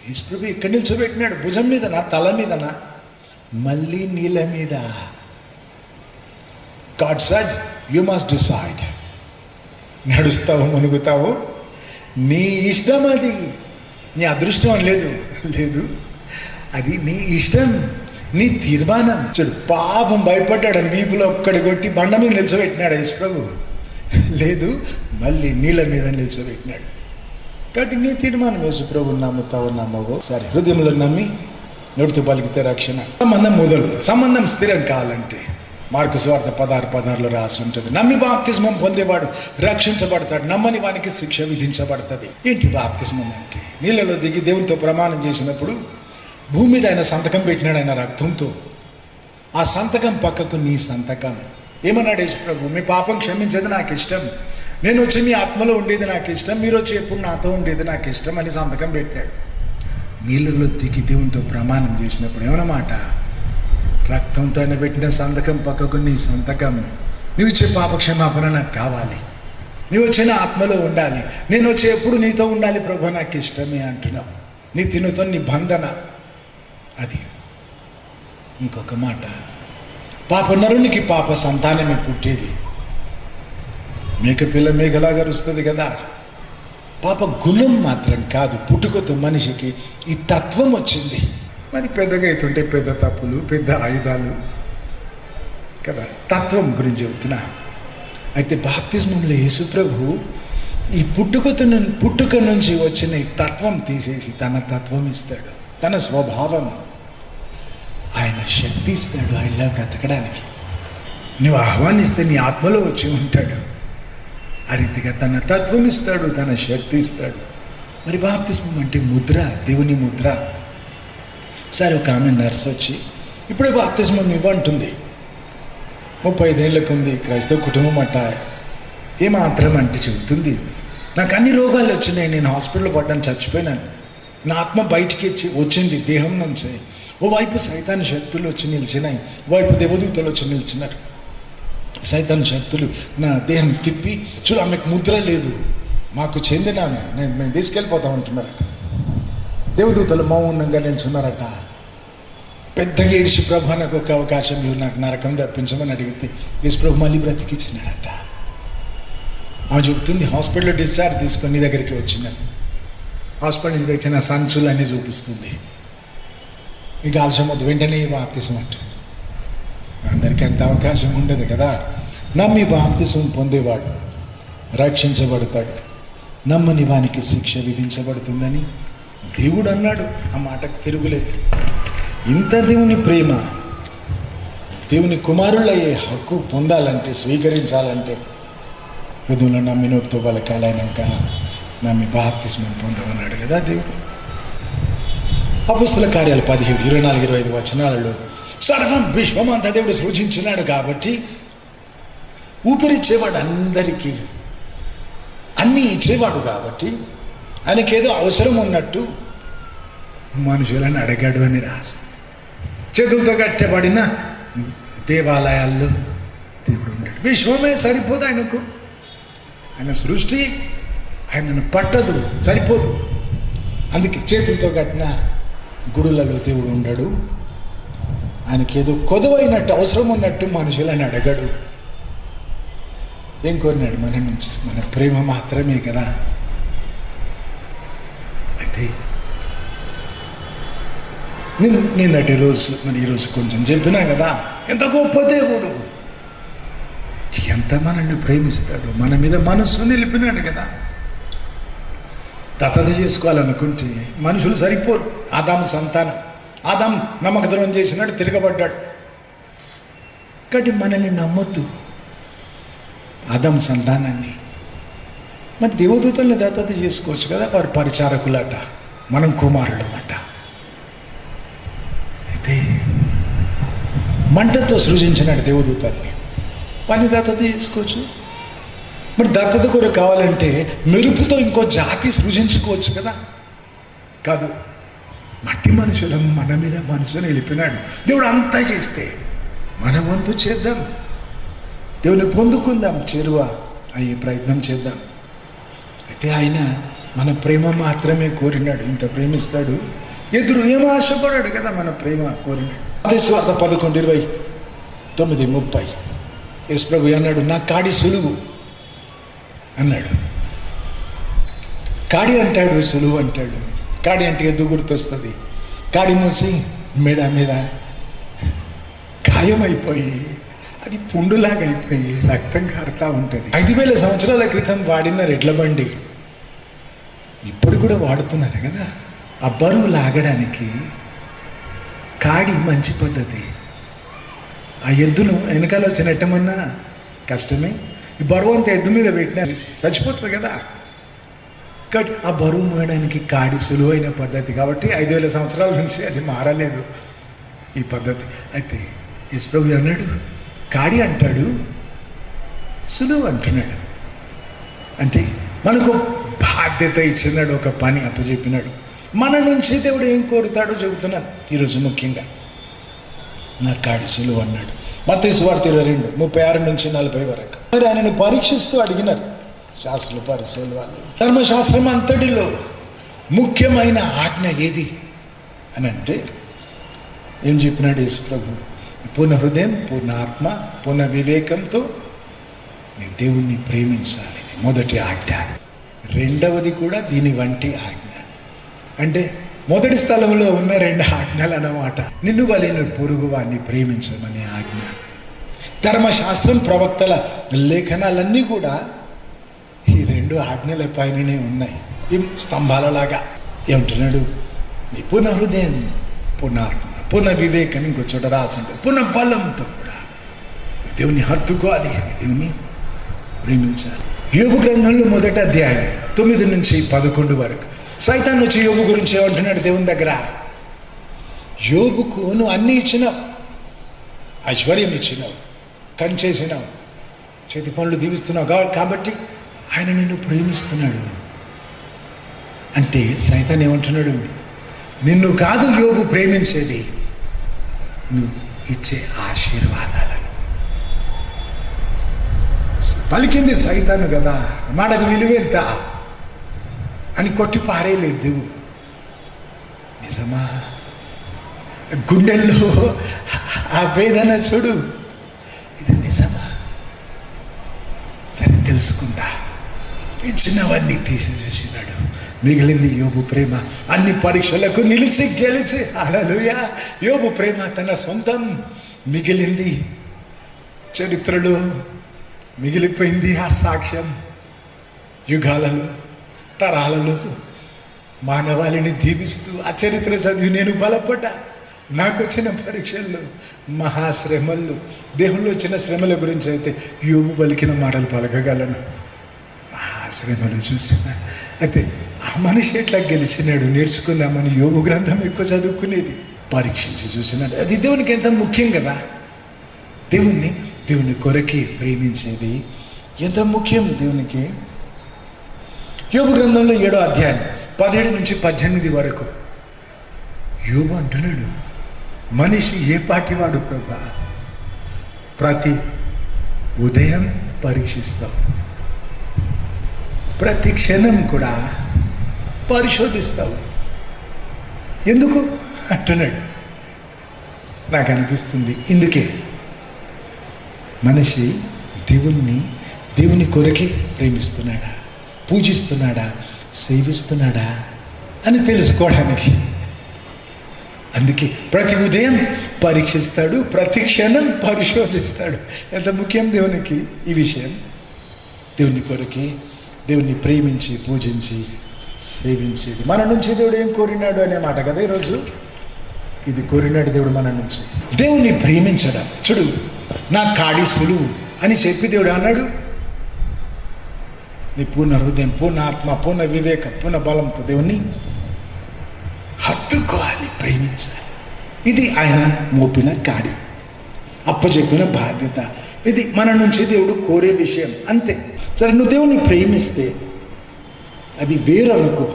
యేసు ప్రభు ఎక్కడి నిల్చోబెట్టినాడు? భుజం మీదనా, తల మీదనా, మళ్ళీ నీళ్ళ మీద. God said, you must decide. నడుస్తావు మునుగుతావు నీ ఇష్టం, అది నీ అదృష్టం లేదు, లేదు, అది నీ ఇష్టం, నీ తీర్మానం. చూడు, పాపం భయపడ్డాడు, వీపులో ఒక్కడి కొట్టి బండ మీద నిల్చోబెట్టినాడు యేసు ప్రభు. లేదు, మళ్ళీ నీళ్ళ మీద నిల్చోబెట్టినాడు. కాబట్టి నీ తీర్మానం. యేసు ప్రభు నమ్ముతావు నమ్మవో సరే, హృదయంలో నమ్మి నోటితో పలికితే రక్షణ. సంబంధం మొదలు, సంబంధం స్థిరం కావాలంటే మార్కు సువార్త 16:16 రాసి ఉంటుంది. నమ్మి బాప్తిస్మం పొందేవాడు రక్షించబడతాడు, నమ్మని వానికి శిక్ష విధించబడుతుంది. ఏంటి బాప్తిస్మం అంటే? నీళ్ళలో దిగి దేవునితో ప్రమాణం చేసినప్పుడు భూమి మీద ఆయన సంతకం పెట్టినాడు, ఆయన రక్తంతో. ఆ సంతకం పక్కకు నీ సంతకం. ఏమన్నాడు యేసు ప్రభు? మీ పాపం క్షమించేది నాకు ఇష్టం, నేను వచ్చి మీ ఆత్మలో ఉండేది నాకు ఇష్టం, మీరు వచ్చి ఎప్పుడు నాతో ఉండేది నాకు ఇష్టం అని సంతకం పెట్టినాడు. నీళ్ళలో దిగి దేవునితో ప్రమాణం చేసినప్పుడు ఏమన్నమాట? రక్తంతో ఆయన పెట్టిన సంతకం పక్కకు నీ సంతకం. నువ్వు ఇచ్చే పాపక్షమాపణ నాకు కావాలి, నువ్వు వచ్చే నా ఆత్మలో ఉండాలి, నేను వచ్చే ఎప్పుడు నీతో ఉండాలి ప్రభు, నాకు ఇష్టమే అంటున్నావు. నీ తినుతో నిబంధన అది. ఇంకొక మాట, పాప నరునికి పాప సంతానమే పుట్టేది. మేకపిల్ల మేఘలా గరుస్తుంది కదా. పాప గుణం మాత్రం కాదు, పుట్టుకతో మనిషికి ఈ తత్వం వచ్చింది. మరి పెద్దగా అవుతుంటే పెద్ద తప్పులు, పెద్ద ఆయుధాలు కదా. తత్వం గురించి చెబుతున్నా. అయితే బాప్తిస్మంలో యేసు ప్రభు ఈ పుట్టుక నుంచి వచ్చిన ఈ తత్వం తీసేసి తన తత్వం ఇస్తాడు, తన స్వభావం, ఆయన శక్తి ఇస్తాడు ఆయనలా బ్రతకడానికి. నువ్వు ఆహ్వానిస్తే నీ ఆత్మలో వచ్చి ఉంటాడు. ఆ రీతిగా తన తత్వం ఇస్తాడు, తన శక్తి ఇస్తాడు. మరి బాప్తిస్మం అంటే ముద్ర, దేవుని ముద్ర. సరే, ఒక ఆమె నర్స్ వచ్చి ఇప్పుడే బాప్తిస్మం ఇవ్వంటుంది. 35 ఏళ్ళకు ఉంది, క్రైస్తవ కుటుంబం అట్ట. ఏమాత్రం అంటే చెబుతుంది, నాకు అన్ని రోగాలు వచ్చినాయి, నేను హాస్పిటల్లో పడ్డాను, చచ్చిపోయినాను, నా ఆత్మ బయటికి వచ్చింది దేహం నుంచి. ఓవైపు సైతాన్ శక్తులు వచ్చి నిలిచినాయి, ఓవైపు దేవదూతలు వచ్చి నిలిచినారు. సైతాన్ శక్తులు నా దేహం తిప్పి, చూడు ఆమెకు ముద్ర లేదు, మాకు చెందిన ఆమె, మేము తీసుకెళ్ళిపోతాం అంటున్నారట. దేవదూతలు మౌనంగా నిల్చున్నారట. పెద్దగా ఏడిసి ప్రభు నాకు ఒక అవకాశం ఇవ్వు, నాకు నరకం తప్పించమని అడిగితే యేసు ప్రభు మళ్ళీ బ్రతికిచ్చినాడట. ఆమె చెబుతుంది, హాస్పిటల్లో డిశ్చార్జ్ తీసుకొని నీ దగ్గరికి వచ్చినాను. హాస్పిటల్ నుంచి తెచ్చిన సంచులు అన్నీ చూపిస్తుంది. ఇక ఆలస్యం వద్దు, వెంటనే బాప్తిసం అంటారు. అందరికీ అంత అవకాశం ఉండదు కదా. నమ్మి బాప్తిసం పొందేవాడు రక్షించబడతాడు, నమ్మని వానికి శిక్ష విధించబడుతుందని దేవుడు అన్నాడు. ఆ మాటకు తిరుగులేదు. ఇంత దేవుని ప్రేమ, దేవుని కుమారులయ్యే హక్కు పొందాలంటే, స్వీకరించాలంటే హృదయంలో నమ్మి నోటితో పలకాలైనాక నమ్మి బాప్తిస్మం పొందమన్నాడు కదా దేవుడు. అపొస్తలుల కార్యాలు 17, 24, 25 వచనాలలో సర్వం విశ్వమంతా దేవుడు సృజించినాడు కాబట్టి ఊపిరిచ్చేవాడు, అందరికీ అన్నీ ఇచ్చేవాడు కాబట్టి ఆయనకేదో అవసరం ఉన్నట్టు మనుషులను అడగాడు అని రాసి, చేతులతో కట్టబడిన దేవాలయాల్లో దేవుడు ఉన్నాడు. విశ్వమే సరిపోదు ఆయనకు, ఆయన సృష్టి ఆయనను పట్టదు, సరిపోదు. అందుకే చేతులతో కట్టిన గుడులలో దేవుడు ఉండడు. ఆయనకి ఏదో కొదువైనట్టు, అవసరం ఉన్నట్టు మనుషులను అడగడు. ఏం కోరినాడు మన నుంచి? మన ప్రేమ మాత్రమే కదా. అయితే నిన్నటి రోజు మరి ఈరోజు కొంచెం చెప్పినా కదా, ఎంత గొప్ప దేవుడు, ఎంత మనల్ని ప్రేమిస్తాడు, మన మీద మనసు నిలిపినాడు కదా. దత్తత చేసుకోవాలనుకుంటే మనుషులు సరిపోరు. ఆదాము సంతానం, ఆదాం నమ్మక ద్రోహం చేసినాడు, తిరగబడ్డాడు. కాబట్టి మనల్ని నమ్మొద్దు, ఆదాం సంతానాన్ని. మరి దేవదూతల్ని దత్తత చేసుకోవచ్చు కదా, వారు పరిచారకులట, మనం కుమారులమట. అయితే మంటతో సృజించినాడు దేవదూతల్ని, వారిని దత్తత చేసుకోవచ్చు. మరి దత్తత కొరకు కావాలంటే మెరుపుతో ఇంకో జాతి సృజించుకోవచ్చు కదా. కాదు, మట్టి మనుషులం, మన మీద మనసుని వెళ్ళిపోయినాడు. దేవుడు అంతా చేస్తే మన వంతు చేద్దాం, దేవుని పొందుకుందాం, చేరువ అయ్యే ప్రయత్నం చేద్దాం. అయితే ఆయన మన ప్రేమ మాత్రమే కోరినాడు. ఇంత ప్రేమిస్తాడు, ఎదురు ఏమో ఆశపడాడు కదా, మన ప్రేమ కోరినాడు. స్వార్థ 11:29-30 యేసు ప్రభు అన్నాడు, నా కాడి సులువు అన్నాడు. కాడి అంటాడు, సులువు అంటాడు. కాడి అంటే ఎద్దు గుర్తొస్తుంది. కాడి మూసి మెడ మీద గాయమైపోయి అది పుండులాగా అయిపోయి రక్తం కారుతూ ఉంటుంది. 5,000 సంవత్సరాల క్రితం వాడిన రెడ్ల బండి ఇప్పుడు కూడా వాడుతున్నారు కదా. ఆ బరువు లాగడానికి కాడి మంచి పద్ధతి. ఆ ఎద్దును వెనకాల వచ్చి నెట్టమన్నా కష్టమే. ఈ బరువు అంతా ఎద్దు మీద పెట్టినా చచ్చిపోతుంది కదా. కాబట్టి ఆ బరువు మోయడానికి కాడి సులువైన పద్ధతి. కాబట్టి 5,000 సంవత్సరాల నుంచి అది మారలేదు ఈ పద్ధతి. అయితే యేసు ప్రభు అన్నాడు, కాడి అంటాడు, సులువు అంటున్నాడు. అంటే మనకు బాధ్యత ఇచ్చినాడు, ఒక పని అప్పచెప్పినాడు. మన నుంచి దేవుడు ఏం కోరుతాడో చెబుతున్నాను ఈరోజు ముఖ్యంగా. నా కాడి సులువు అన్నాడు. మత్తయి సువార్త 22:36-40 వరకు. మరి ఆయనను పరీక్షిస్తూ అడిగినారు శాస్త్రులు, పరిసయ్యులు వాళ్ళు, ధర్మశాస్త్రం అంతటిలో ముఖ్యమైన ఆజ్ఞ ఏది అని అంటే ఏం చెప్పినాడు యేసు ప్రభు? పూర్ణ హృదయం, పూర్ణ ఆత్మ, పూర్ణ వివేకంతో నీ దేవుణ్ణి ప్రేమించాలి. ఇది మొదటి ఆజ్ఞ. రెండవది కూడా దీని వంటి ఆజ్ఞ. అంటే మొదటి స్థలంలో ఉన్న 2 ఆజ్ఞలు అన్నమాట. నిన్ను వలె నువ్వు పొరుగు వారిని ప్రేమించమనే ఆజ్ఞ. ధర్మశాస్త్రం, ప్రవక్తల లేఖనాలన్నీ కూడా ఈ 2 ఆజ్ఞల పైననే ఉన్నాయి. ఈ స్తంభాలలాగా. ఏమంటున్నాడు? నీ పూర్ణ హృదయం, పూర్ణ ఆత్మ, పూర్ణ వివేకం, ఇంకో చోట రాసి ఉంటుంది, పూర్ణ బలంతో కూడా దేవుని హత్తుకోవాలి, దేవుని ప్రేమించాలి. యోబు గ్రంథంలో 1వ అధ్యాయం 9-11 వరకు సైతాన్ వచ్చి యోబు గురించి ఏమంటున్నాడు దేవుని దగ్గర? యోబుకు నువ్వు అన్నీ ఇచ్చినావు, ఐశ్వర్యం ఇచ్చినావు, కంచేసినావు, చేతి పనులు దీవిస్తున్నావు, కాబట్టి ఆయన నిన్ను ప్రేమిస్తున్నాడు. అంటే సైతాన్ ఏమంటున్నాడు? నిన్ను కాదు యోబు ప్రేమించేది, నువ్వు ఇచ్చే ఆశీర్వాదాలను. పలికింది సైతాను కదా, మాటకు విలువెంత అని కొట్టి పారేయలేదు దేవుడు. నిజమా? గుండెల్లో ఆ వేదన చూడు, ఇది నిజమా? సరే తెలుసుకుందా. ఇచ్చినవన్నీ తీసివేసినాడు, మిగిలింది యోబు ప్రేమ. అన్ని పరీక్షలకు నిలిచి గెలిచి, హల్లెలూయా, యోబు ప్రేమ తన సొంతం. మిగిలింది చరిత్రలో మిగిలిపోయింది ఆ సాక్ష్యం. యుగాలలో, తరాలలో మానవాళిని దీవిస్తూ ఆ చరిత్ర చదివి నేను బలపడ్డా. నాకు వచ్చిన పరీక్షల్లో, మహాశ్రమల్లో, దేవుళ్ళు వచ్చిన శ్రమల గురించి అయితే యోబు పలికిన మాటలు పలకగలను. మహాశ్రమలు చూసిన అయితే ఆ మనిషి ఎట్లా గెలిచినాడు నేర్చుకుందామని యోబు గ్రంథం ఎక్కువ చదువుకునేది, పరీక్షించి చూసినాడు. అది దేవునికి ఎంత ముఖ్యం కదా. దేవుని కొరకే ప్రేమించేది ఎంత ముఖ్యం దేవునికి. యోబు గ్రంథంలో 7వ అధ్యాయం 17-18 వరకు యోబు అంటున్నాడు, మనిషి ఏ పాటివాడు ప్రభా? ప్రతి ఉదయం పరీక్షిస్తావు, ప్రతి క్షణం కూడా పరిశోధిస్తావు. ఎందుకు అంటున్నాడు? నాకు అనిపిస్తుంది ఇందుకే మనిషి దేవుని కొరకే ప్రేమిస్తున్నాడా, పూజిస్తున్నాడా, సేవిస్తున్నాడా అని తెలుసుకోవడానికి. అందుకే ప్రతి ఉదయం పరీక్షిస్తాడు, ప్రతి క్షణం పరిశోధిస్తాడు. ఎంత ముఖ్యం దేవునికి ఈ విషయం. దేవుని కొరకి, దేవుణ్ణి ప్రేమించి పూజించి సేవించేది. మన నుంచి దేవుడు ఏం కోరినాడు అనే మాట కదా ఈరోజు. ఇది కోరినాడు దేవుడు మన నుంచి, దేవుణ్ణి ప్రేమించడం. చూడు, నా కాడి సులువు అని చెప్పి దేవుడు అన్నాడు, నీ పూర్ణ హృదయం, పూర్ణ ఆత్మ, పూర్ణ వివేకం, పూర్ణ బలంతో దేవుణ్ణి హత్తుకోవాలి, ప్రేమించాలి. ఇది ఆయన మోపిన కాడి, అప్పచెప్పిన బాధ్యత. ఇది మన నుంచి దేవుడు కోరే విషయం, అంతే. సరే, నువ్వు దేవుణ్ణి ప్రేమిస్తే అది వేరనుకో,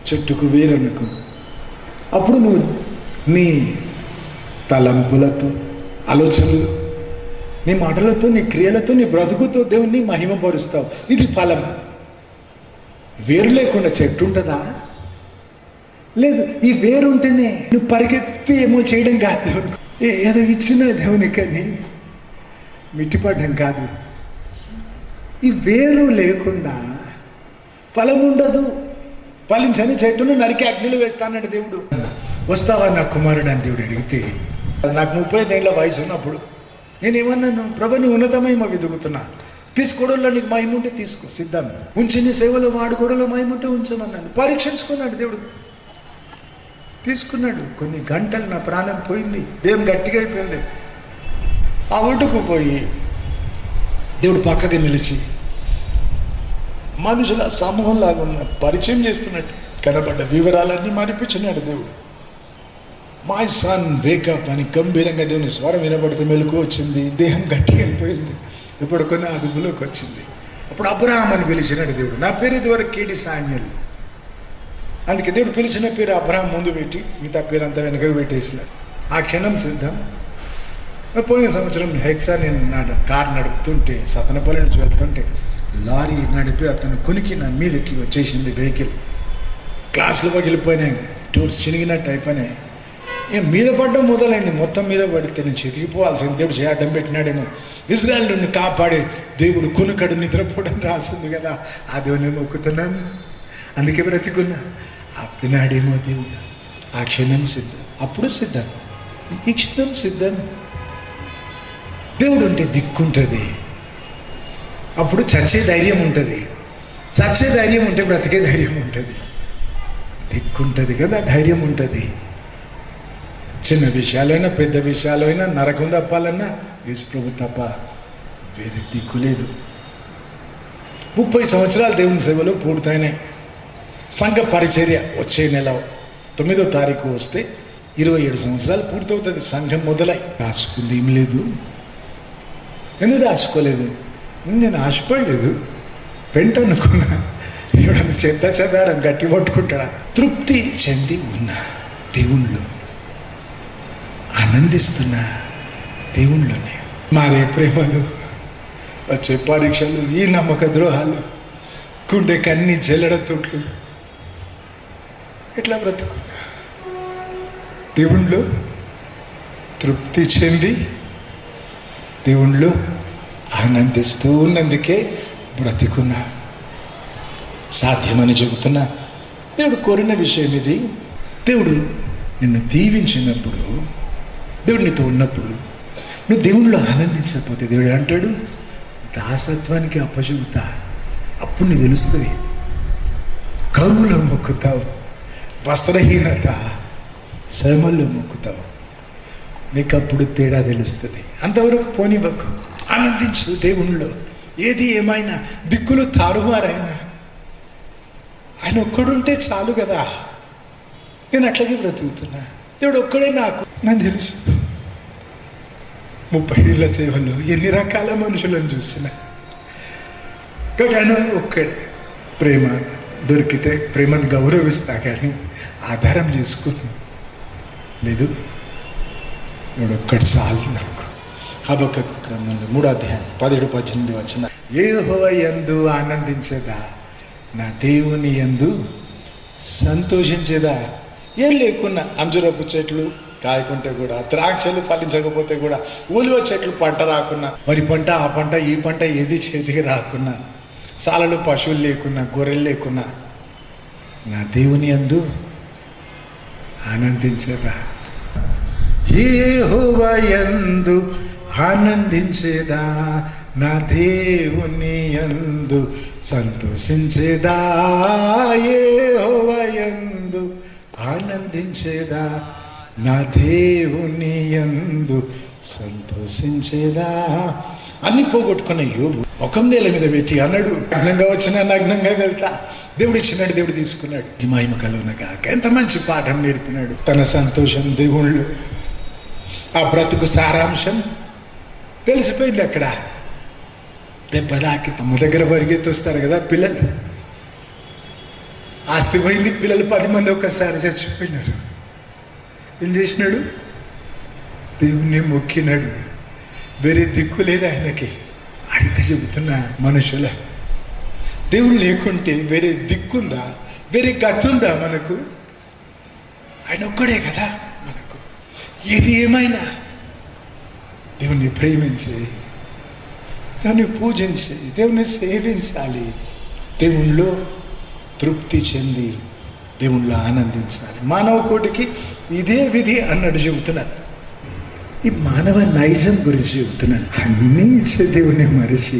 చెట్టుకు వేరనుకో. అప్పుడు నువ్వు నీ తలంపులతో, ఆలోచనలు, నీ మాటలతో, నీ క్రియలతో, నీ బ్రతుకుతో దేవుణ్ణి మహిమపరుస్తావు. ఇది ఫలం. వేరు లేకుండా చెట్టు ఉంటుందా? లేదు. ఈ వేరు ఉంటేనే నువ్వు పరిగెత్తి ఏమో చేయడం కాదు, దేవునికి ఏదో ఇచ్చిన దేవునికి అని మిట్టిపడడం కాదు. ఈ వేరు లేకుండా ఫలం ఉండదు. ఫలించని చెట్టును నరికి అగ్నిలో వేస్తానంటే దేవుడు. వస్తావా నా కుమారుడు అని దేవుడు అడిగితే, నాకు 35 ఏళ్ళ వయసు ఉన్నప్పుడు నేనేమన్నాను, ప్రభు నీ ఉన్నతమహిమ వెతుకుతున్నా, తీసుకోవడంలో నీకు మహిమ ఉంటే తీసుకో, సిద్ధం. ఉంచి నీ సేవలో వాడుకోవడంలో మహిమ ఉంటే ఉంచమన్నాను. పరీక్షించుకున్నాడు దేవుడు, తీసుకున్నాడు. కొన్ని గంటలు నా ప్రాణం పోయింది, దేహం గట్టిగా అయిపోయింది. ఆ ఒడ్డుకు పోయి దేవుడు పక్కకి నిలిచి మనుషుల సమూహంలాగా ఉన్న పరిచయం చేస్తున్నట్టు కనబడ్డ వివరాలన్నీ మరిపించినాడు దేవుడు. మై సన్ వేకప్ అని గంభీరంగా దేవుని స్వరం వినబడితే మెలకు వచ్చింది, దేహం గట్టిగా అయిపోయింది, ఇప్పుడు కొన్ని అదుపులోకి వచ్చింది. అప్పుడు అబ్రహాం అని పిలిచినాడు దేవుడు. నా పేరు ఇదివరకు కేడి సామ్యుల్, అందుకే దేవుడు పిలిచిన పేరు అబ్రహాం ముందు పెట్టి మిగతా పేరు అంతా వెనక పెట్టేసినారు. ఆ క్షణం సిద్ధం. పోయిన సంవత్సరం హెక్సా నేను నా కారు నడుపుతుంటే, సతనపల్లి నుంచి వెళ్తుంటే లారీ నడిపి అతను కొనికి నా మీదకి వచ్చేసింది వెహికల్. క్లాసులు పగిలిపోయినాయి, టూర్స్ చినిగినట్టు అయిపోయినాయి. మీద పడ్డం మొదలైంది. మొత్తం మీద పడితే నేను చెతికిపోవాల్సింది. దేవుడు చేయడం పెట్టినాడేమో. ఇజ్రాయెల్ నుండి కాపాడే దేవుడు కొనుకడు నిద్రపోవడం రాసింది కదా, ఆ దేవుని మొక్కుతున్నాను, అందుకే బ్రతికున్నా. ఆపినాడేమో దేవుడు. ఆ క్షణం సిద్ధం, అప్పుడు సిద్ధం, ఈ క్షణం సిద్ధం. దేవుడు ఉంటే దిక్కుంటుంది, అప్పుడు చచ్చే ధైర్యం ఉంటుంది. చచ్చే ధైర్యం ఉంటే బ్రతికే ధైర్యం ఉంటుంది. దిక్కుంటుంది కదా, ధైర్యం ఉంటుంది. చిన్న విషయాలైనా పెద్ద విషయాలైనా నరకం తప్పాలన్నా యేసు ప్రభు తప్ప వేరే దిక్కు లేదు. 30 సంవత్సరాలు దేవుని సేవలో పూర్తయినాయి. సంఘ పరిచర్య వచ్చే నెల 9వ తారీఖు వస్తే 27 సంవత్సరాలు పూర్తవుతుంది. సంఘం మొదలై దాచుకుంది ఏం లేదు. ఎందుకు దాచుకోలేదు? నేను ఆశపడలేదు, పెంట అనుకున్నా. ఎవడన్నా చెదారం గట్టి పట్టుకుంటాడా? తృప్తి చెంది ఉన్నా దేవుణ్ణిలో, ఆనందిస్తున్నా దేవుణ్ణిలోనే. మారే ప్రేమలు, వచ్చే పరీక్షలు, ఈ నమ్మక ద్రోహాలు, గుండెకి అన్ని జల్లెడతోట్లు, ఎట్లా బ్రతుకున్నా దేవుణ్ణిలో తృప్తి చెంది దేవుణ్ణిలో ఆనందిస్తూ ఉన్నందుకే బ్రతికున్నా. సాధ్యమని చెబుతున్నా. దేవుడు కోరిన విషయం ఇది. దేవుడు నిన్ను దీవించినప్పుడు, దేవుడు నీతో ఉన్నప్పుడు నువ్వు దేవుణ్ణిలో ఆనందించకపోతే దేవుడు అంటాడు, దాసత్వానికి అప్పచెబుతా. అప్పుడు నీకు తెలుస్తుంది. కరువులో మొక్కుతావు, వస్త్రహీనత, శ్రమల్లో మొక్కుతావు, నీకు అప్పుడు తేడా తెలుస్తుంది. అంతవరకు పోనివ్వకు, ఆనందించు దేవుణ్ణిలో. ఏది ఏమైనా, దిక్కులు తారుమారైనా ఆయన ఒక్కడుంటే చాలు కదా. నేను అట్లాగే బ్రతుకుతున్నా. దేవుడు ఒక్కడే నాకు తెలుసు. 30 ఏళ్ళ సేవలో ఎన్ని రకాల మనుషులను చూసిన, కానీ ఆయన ఒక్కడే. ప్రేమ దొరికితే ప్రేమను గౌరవిస్తా, కానీ ఆధారం చేసుకుని లేదు. దేవుడు ఒక్కటి చాలు నాకు. హబక్కకు గ్రంథంలో 3వ అధ్యాయం 17-18 వచనం. యెహోవా యందు ఆనందించేదా, నా దేవుని యందు సంతోషించేదా. ఏం లేకున్నా, అంజురపు చెట్లు కాయకుంటే కూడా, ద్రాక్షలు ఫలించకపోతే కూడా, ఉలువ చెట్లు పంట రాకున్నా, వరి పంట, ఆ పంట, ఈ పంట ఏది చేతికి రాకున్నా, సాలలో పశువులు లేకున్నా, గొర్రెలు లేకున్నా, నా దేవుని యందు ఆనందించేదా? యెహోవా యందు ఆనందించేదా, నా దేవుని యందు సంతోషించేదా. యెహోవా యందు ఆనందించేదా, నా దేవుని యందు సంతోషించేదా. అన్ని పోగొట్టుకున్న యోబు ముఖం నేల మీద పెట్టి అన్నాడు, నగ్నంగా వచ్చినా నగ్నంగా వెళ్తా, దేవుడు ఇచ్చినాడు, దేవుడు తీసుకున్నాడు, ఈ మహిమ కలుగునగా. ఎంత మంచి పాఠం నేర్పినాడు. తన సంతోషం దేవుళ్ళు, ఆ బ్రతుకు సారాంశం తెలిసిపోయింది అక్కడ. దెబ్బలాకి తమ దగ్గర పరిగెత్తి వస్తారు కదా పిల్లలు. ఆస్తి పోయింది, పిల్లలు 10 మంది ఒక్కసారి చచ్చిపోయినారు. ఏం చేసినాడు? దేవుణ్ణి మొక్కినాడు. వేరే దిక్కు లేదు ఆయనకి. అడిగితే చెబుతున్నా, మనుషుల దేవుడు లేకుంటే వేరే దిక్కుందా, వేరే గతి ఉందా మనకు? ఆయన ఒక్కడే కదా మనకు. ఏది ఏమైనా దేవుణ్ణి ప్రేమించి, దేవుని పూజించి, దేవుని సేవించాలి. దేవుణ్ణిలో తృప్తి చెంది దేవుణ్ణిలో ఆనందించాలి. మానవ కోటికి ఇదే విధి అన్నట్టు చెబుతున్నాను. ఈ మానవ నైజం గురించి చెబుతున్నాను. అన్నీ ఇచ్చే దేవుని మరిచి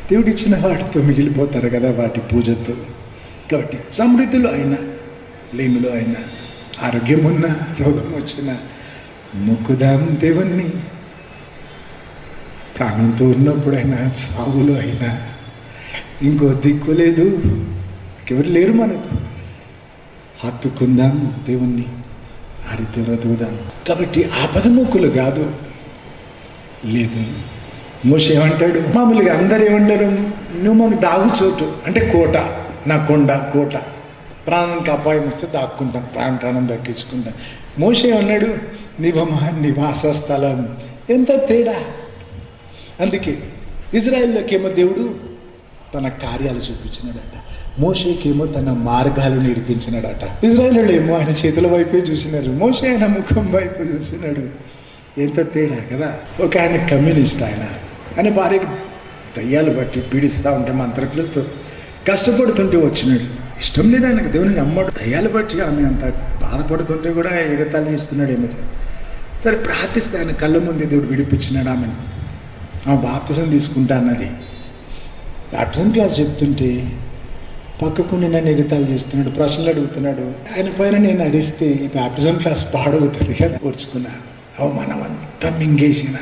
దేవుడిచ్చిన వాటితో మిగిలిపోతారు కదా, వాటి పూజతో. కాబట్టి సమృద్ధిలో అయినా లేమిలో అయినా, ఆరోగ్యం ఉన్నా రోగం వచ్చినా మొక్కుదాం దేవుణ్ణి. ప్రాణంతో ఉన్నప్పుడైనా, సాగులో అయినా, ఇంకో దిక్కు లేదు, ఎవరు లేరు మనకు, హత్తుకుందాం దేవుణ్ణి, హరిత బ్రతుకుదాం. కాబట్టి ఆపద మొక్కులు కాదు. లేదు, మోషే ఏమంటాడు? మామూలుగా అందరు ఏమంటారు? నువ్వు మాకు దాగుచోటు అంటే కోట, నా కొండ కోట, ప్రాణానికి అపాయం వస్తే దాక్కుంటాం, ప్రాణం దక్కించుకుంటాం. మోషే ఏమన్నాడు? నివాస స్థలం. ఎంత తేడా! అందుకే ఇజ్రాయెల్లోకేమో దేవుడు తన కార్యాలు చూపించినాడట, మోషేకేమో తన మార్గాలు నేర్పించినాడట. ఇజ్రాయేలు ఏమో ఆయన చేతుల వైపే చూసినారు, మోషే ఆయన ముఖం వైపు చూసినాడు. ఎంత తేడా కదా. ఒక ఆయన కమ్యూనిస్ట్, ఆయన భార్యకి దయ్యాలు బట్టి పీడిస్తూ ఉంటే మంత్రకులతో కష్టపడుతుంటే వచ్చినాడు. ఇష్టం లేదు ఆయనకు, దేవుని నమ్మడు. దయ్యాలు బట్టి ఆమె అంత బాధపడుతుంటే కూడా ఎగతాళి చేస్తున్నాడు. ఏమో సరే ప్రార్థిస్తే ఆయన కళ్ళ ముందే దేవుడు విడిపించినాడు ఆమెను. ఆమె బాప్తిసం తీసుకుంటా అన్నది. బాప్టిజం క్లాస్ చెప్తుంటే పక్కకుండి నన్ను ఎగతాళి చేస్తున్నాడు, ప్రశ్నలు అడుగుతున్నాడు. ఆయన పైన నేను అరిస్తే ఈ బాప్టిజం క్లాస్ పాడవుతుంది కదా. కూర్చుకున్నా, అవమానం అంతా మింగేసిన.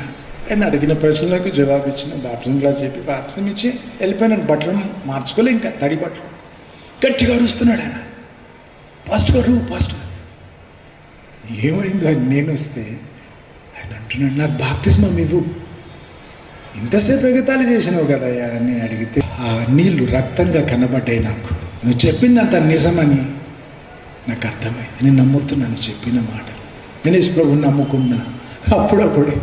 ఆయన అడిగిన ప్రశ్నలకు జవాబు ఇచ్చిన, బాప్టిజం క్లాస్ చెప్పి బాప్టిజం ఇచ్చి వెళ్ళిపోయినాను. బట్టలు మార్చుకోలే, ఇంకా తడి బట్టలు. గట్టిగా అడుస్తున్నాడు ఆయన, పాస్టర్ గారు, పాస్టర్ గారు. ఏమైందో అని నేను వస్తే ఆయన అంటున్నాడు, నాకు బాప్తిస్మం ఇవ్వు. ఇంతసేపు ఎగతాళి చేసినావు కదయ్యా అని అడిగితే, ఆ నీళ్లు రక్తంగా కనబడ్డాయి నాకు. నువ్వు చెప్పిందంత నిజమని నాకు అర్థమైంది. నేను నమ్ముతున్నాను చెప్పిన మాటలు. నేను యేసుప్రభుని నమ్ముకున్నా. అప్పుడప్పుడే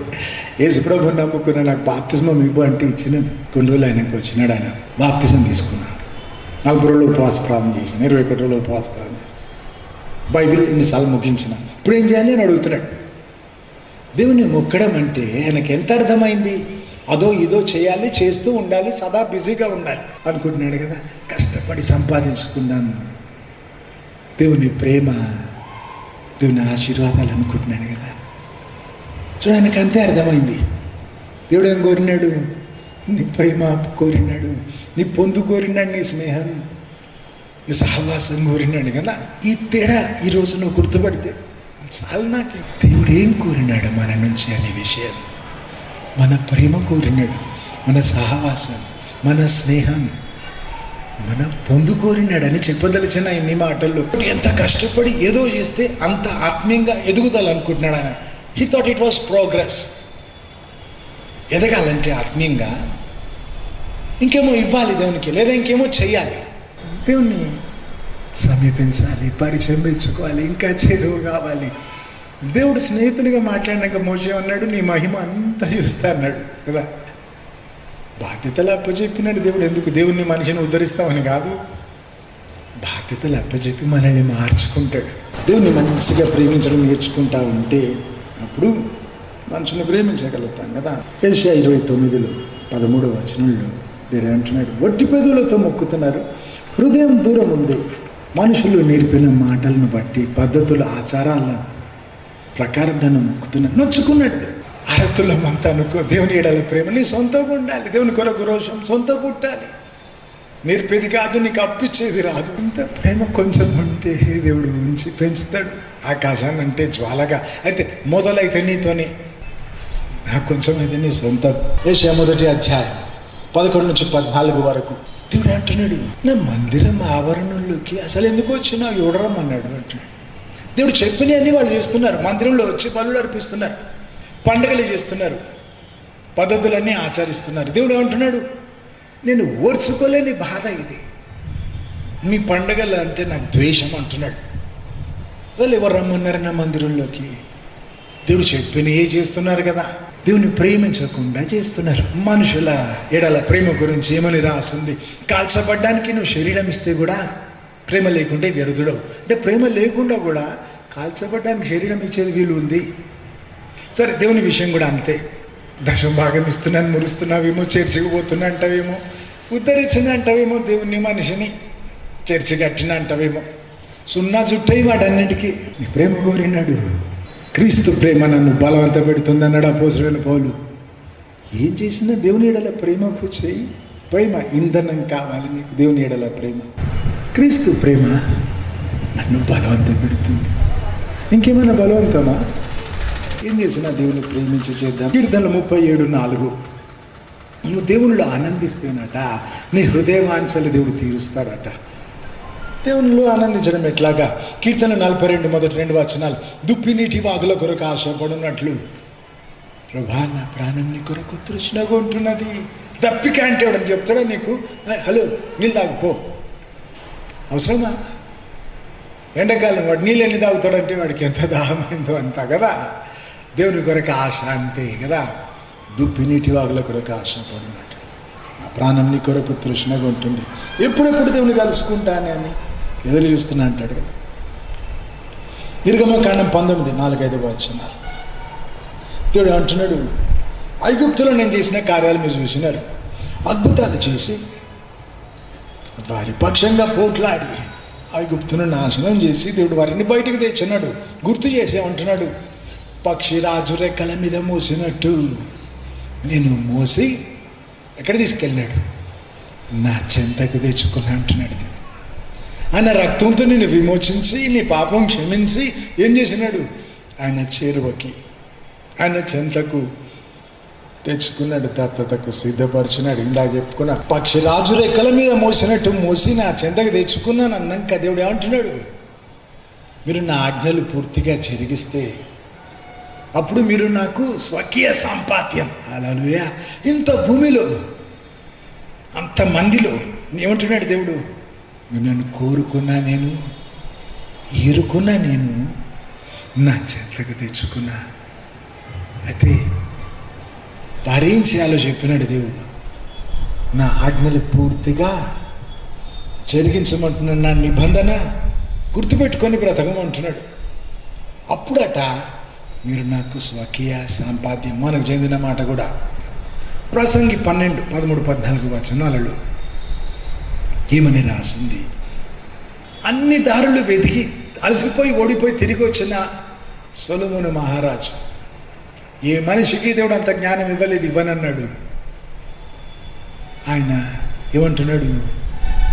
యేసుప్రభుని నమ్ముకున్నా. నాకు బాప్తిస్మం ఇవ్వు అంటే ఇచ్చిన. కొన్ని రోజులు ఆయనకు వచ్చినాడు. ఆయన బాప్తిజం తీసుకున్నాను. 40 రోజులు ఉపవాస ప్రారంభం చేసిన, 21 రోజులు ఉపవాస ప్రారంభం చేసిన, బైబిల్ ఇన్నిసార్లు ముగించిన. ఇప్పుడు ఏం చేయాలి అని అడుగుతున్నాడు. దేవుని మొక్కడం అంటే ఆయనకి ఎంత అర్థమైంది? అదో ఇదో చేయాలి, చేస్తూ ఉండాలి, సదా బిజీగా ఉండాలి అనుకుంటున్నాడు కదా. కష్టపడి సంపాదించుకుందాం దేవుని ప్రేమ, దేవుని ఆశీర్వాదాలు అనుకుంటున్నాడు కదా. సో ఆయనకు అంతే అర్థమైంది. దేవుడు ఏం కోరినాడు? నీ ప్రేమ కోరినాడు, నీ పొందు కోరినాడు, నీ స్నేహం, నీ సహవాసం కోరినాడు కదా. ఈ తేడా ఈరోజు నువ్వు గుర్తుపడితే చాలు. నాకు దేవుడు ఏం కోరినాడు మన నుంచి అనే విషయం, మన ప్రేమ కోరినాడు, మన సహవాసం, మన స్నేహం, మన పొందు కోరినాడని చెప్పదలిచిన ఇన్ని మాటల్లో. ఎంత కష్టపడి ఏదో చేస్తే అంత ఆత్మీయంగా ఎదుగుదలనుకుంటున్నాడు ఆయన. He thought it was progress. ఎదగాలంటే ఆత్మీయంగా ఇంకేమో ఇవ్వాలి దేవునికి, లేదా ఇంకేమో చెయ్యాలి. దేవుణ్ణి సమీపించాలి, పరిచయం పెంచుకోవాలి, ఇంకా చేరువు కావాలి. దేవుడు స్నేహితునిగా మాట్లాడినాక మోషే అన్నాడు, నీ మహిమ అంతా చూస్తా అన్నాడు కదా. బాధ్యతలు అప్పచెప్పినాడు దేవుడు. ఎందుకు? దేవుణ్ణి మనిషిని ఉద్ధరిస్తామని కాదు, బాధ్యతలు అప్పచెప్పి మనల్ని మార్చుకుంటాడు. దేవుణ్ణి మంచిగా ప్రేమించడం నేర్చుకుంటా ఉంటే అప్పుడు మనుషుని ప్రేమించగలుగుతాం కదా. యెషయా 29 13వ వచనంలో దేవుడు అంటున్నాడు, వట్టి పెదవులతో మొక్కుతున్నారు, హృదయం దూరం ఉంది, మనుషులు నేర్పిన మాటలను బట్టి పద్ధతుల ఆచారాల ప్రకారం నన్ను మొక్కుతున్నాను. నొచ్చుకున్నాడు దేవుడు. అరతులమంతా అనుకో దేవుని ఎడల ప్రేమ నీ సొంతంగా ఉండాలి. దేవుని కొరకు రోషం సొంత పుట్టాలి. నేర్పేది కాదు, నీకు అప్పిచ్చేది రాదు. ఇంత ప్రేమ కొంచెం ఉంటే దేవుడు ఉంచి పెంచుతాడు. ఆకాశాన్ని అంటే జ్వాలగా అయితే మొదలైతే నీతోనే, నాకు కొంచెం అయితే నీ సొంతం. యెషయా 1వ అధ్యాయం 11-14 వరకు దేవుడు అంటున్నాడు, నా మందిరం ఆవరణంలోకి అసలు ఎందుకు వచ్చినా చూడరమ్మన్నాడు అంటున్నాడు. దేవుడు చెప్పినవన్నీ వాళ్ళు చేస్తున్నారు. మందిరంలో వచ్చి బలులు అర్పిస్తున్నారు, పండుగలు చేస్తున్నారు, పద్ధతులన్నీ ఆచరిస్తున్నారు. దేవుడు ఏమంటున్నాడు, నేను ఓర్చుకోలేని బాధ ఇది, మీ పండుగలు అంటే నాకు ద్వేషం అంటున్నాడు. అసలు ఎవరు రమ్మన్నారు నా మందిరంలోకి? దేవుడు చెప్పిన ఏ చేస్తున్నారు కదా, దేవుని ప్రేమించకుండా చేస్తున్నారు. మనుషుల ఎడల ప్రేమ గురించి ఏమని రాసింది, కాల్చబడ్డానికి నువ్వు శరీరం ఇస్తే కూడా ప్రేమ లేకుంటే వ్యర్థుడవు. అంటే ప్రేమ లేకుండా కూడా కాల్చబడ్డానికి శరీరం ఇచ్చేది వీలు ఉంది. సరే, దేవుని విషయం కూడా అంతే. దశం భాగం ఇస్తున్నాను మురుస్తున్నావేమో, చర్చికి పోతున్నా అంటావేమో, ఉద్ధరించిన అంటావేమో, దేవుని మనిషిని చర్చి కట్టిన అంటావేమో, సున్నా చుట్టై వాడన్నిటికీ నీ ప్రేమ కోరినాడు. క్రీస్తు ప్రేమ నన్ను బలవంత పెడుతుంది అన్నాడు అపోస్తలుడైన పౌలు. ఏం చేసినా దేవుని ఎడల ప్రేమకు చేయి. ప్రేమ ఇంధనం కావాలి నీకు, దేవుని ఎడల ప్రేమ. క్రీస్తు ప్రేమ నన్ను బలవంత పెడుతుంది. ఇంకేమైనా బలవంతమా? ఏం చేసినా దేవుని ప్రేమించి చేద్దాం. కీర్తనలు 37:4 నువ్వు దేవునిలో ఆనందిస్తేనట నీ హృదయవాంఛలు దేవుడు తీరుస్తాడట. దేవునిలో ఆనందించడం ఎట్లాగా? కీర్తన 42 మొదటి 2 వచనాలు, దుప్పి నీటి వాగుల కొరకు ఆశపడినట్లు ప్రభా నా ప్రాణం నీ కొరకు తృష్ణగా ఉంటున్నది. దప్పిక అంటే ఎవడని చెప్తాడా నీకు? హలో నీళ్ళు తాగిపో, అవసరమా? ఎండాకాలం వాడు నీళ్ళు ఎన్ని తాగుతాడంటే వాడికి ఎంత దాహమైందో అంతా కదా. దేవుని కొరకు ఆశ అంతే కదా. దుప్పి నీటి వాగుల కొరకు ఆశపడినట్లు నా ప్రాణం నీ కొరకు తృష్ణగా ఉంటుంది. ఎప్పుడెప్పుడు దేవుని కలుసుకుంటానే అని ఎదురు చూస్తున్నా అంటాడు కదా. నిర్గమకాండం 19:4-5 వచనాలు దేవుడు అంటున్నాడు, ఐగుప్తులో నేను చేసిన కార్యాలు మీరు చూసినారు. అద్భుతాలు చేసి వారి పక్షంగా పోట్లాడి ఐగుప్తును నాశనం చేసి దేవుడు వారిని బయటకు తెచ్చినాడు. గుర్తు చేసేమంటున్నాడు, పక్షిరాజు రెక్కల మీద మోసినట్టు నేను మోసి ఎక్కడ తీసుకెళ్ళినాడు? నా చెంతకు తెచ్చుకున్నా అంటున్నాడు దేవుడు. ఆయన రక్తంతో నిన్ను విమోచించి నీ పాపం క్షమించి ఏం చేసినాడు? ఆయన చేరువకి, ఆయన చెంతకు తెచ్చుకున్నాడు, దత్తతకు సిద్ధపరిచినాడు. ఇందాక చెప్పుకున్నా, పక్షిరాజు రెక్కల మీద మోసినట్టు మోసి నా చెంతకు తెచ్చుకున్నాను అన్నాక దేవుడు ఏమంటున్నాడు? మీరు నా ఆజ్ఞలు పూర్తిగా జరిగిస్తే అప్పుడు మీరు నాకు స్వకీయ సంపాద్యం. హల్లెలూయా. ఇంత భూమిలో అంతమందిలో ఏమంటున్నాడు దేవుడు? మీరు నన్ను కోరుకున్నా, నేను ఏరుకున్నా, నేను నా చెంతకు తెచ్చుకున్నా. అయితే వారేం చేయాలో చెప్పినాడు దేవుడు. నా ఆజ్ఞలు పూర్తిగా జరిగించమంటున్నాడు. నా నిబంధన గుర్తుపెట్టుకొని బ్రతకమంటున్నాడు. అప్పుడట మీరు నాకు స్వకీయ సంపాద్యం. మనకు చెందిన మాట కూడా ప్రసంగి 12:13-14 వచనాలలో ఏమని రాసింది? అన్ని దారులు వెతికి అలసిపోయి ఓడిపోయి తిరిగి వచ్చిన సొలొమోను మహారాజు, ఏ మనిషికి దేవుడు అంత జ్ఞానం ఇవ్వలేదు, ఇవ్వనన్నాడు. ఆయన ఏమంటున్నాడు?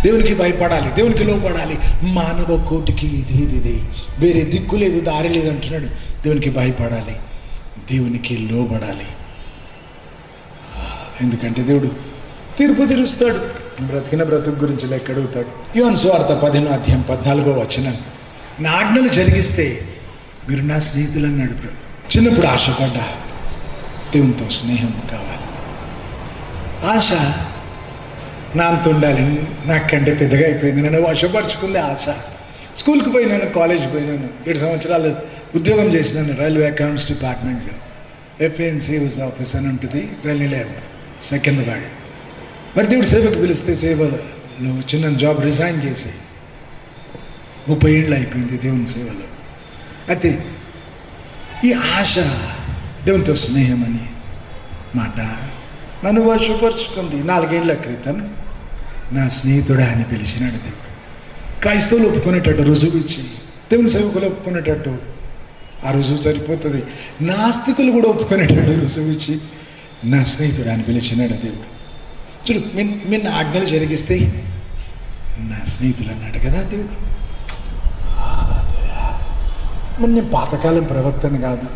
దేవునికి భయపడాలి, దేవునికి లోపడాలి. మానవ కోటికి ఇది విధి, వేరే దిక్కు లేదు, దారి లేదు అంటున్నాడు. దేవునికి భయపడాలి, దేవునికి లోబడాలి. ఎందుకంటే దేవుడు తీర్పు తీరుస్తాడు. బ్రతికిన బ్రతుకు గురించి లెక్క అడుగుతాడు. యోహాను సువార్త 10:14 వచనం, నా ఆజ్ఞలు జరిగిస్తే మీరు నా స్నేహితులు అన్నాడు ప్రభు. చిన్నప్పుడు ఆశపడ్డా, దేవునితో స్నేహం కావాలి. ఆశ నా అంత ఉండాలి, నాకంటే పెద్దగా అయిపోయింది, నన్ను వశపరుచుకుంది ఆశ. స్కూల్కి పోయినాను, కాలేజ్కి పోయినాను, 7 సంవత్సరాలు ఉద్యోగం చేసినాను రైల్వే అకౌంట్స్ డిపార్ట్మెంట్లో. ఎఫ్ఎన్సీ ఆఫీస్ అని ఉంటుంది, రైల్వే సెకండ్ వాడు. మరి దేవుడు సేవకు పిలిస్తే సేవలో చిన్న జాబ్ రిజైన్ చేసి 30 ఏళ్ళు అయిపోయింది దేవుని సేవలో. అయితే ఈ ఆశ దేవునితో స్నేహం అని మాట నన్ను వశపరుచుకుంది. 4 ఏళ్ల క్రితం నా స్నేహితుడా అని పిలిచినాడు దేవుడు. క్రైస్తవులు ఒప్పుకునేటట్టు రుజువు ఇచ్చి, దేవుని సేవకులు ఒప్పుకునేటట్టు ఆ రుజువు సరిపోతుంది. నాస్తికులు కూడా ఒప్పుకునేటట్టు రుజువు ఇచ్చి నా స్నేహితుడు అని పిలిచినాడు దేవుడు. చూడు, మీ ఆజ్ఞలు జరిగిస్తే నా స్నేహితులు అన్నాడు కదా దేవుడు. మరి నేను పాతకాలం ప్రవక్తను కాదు,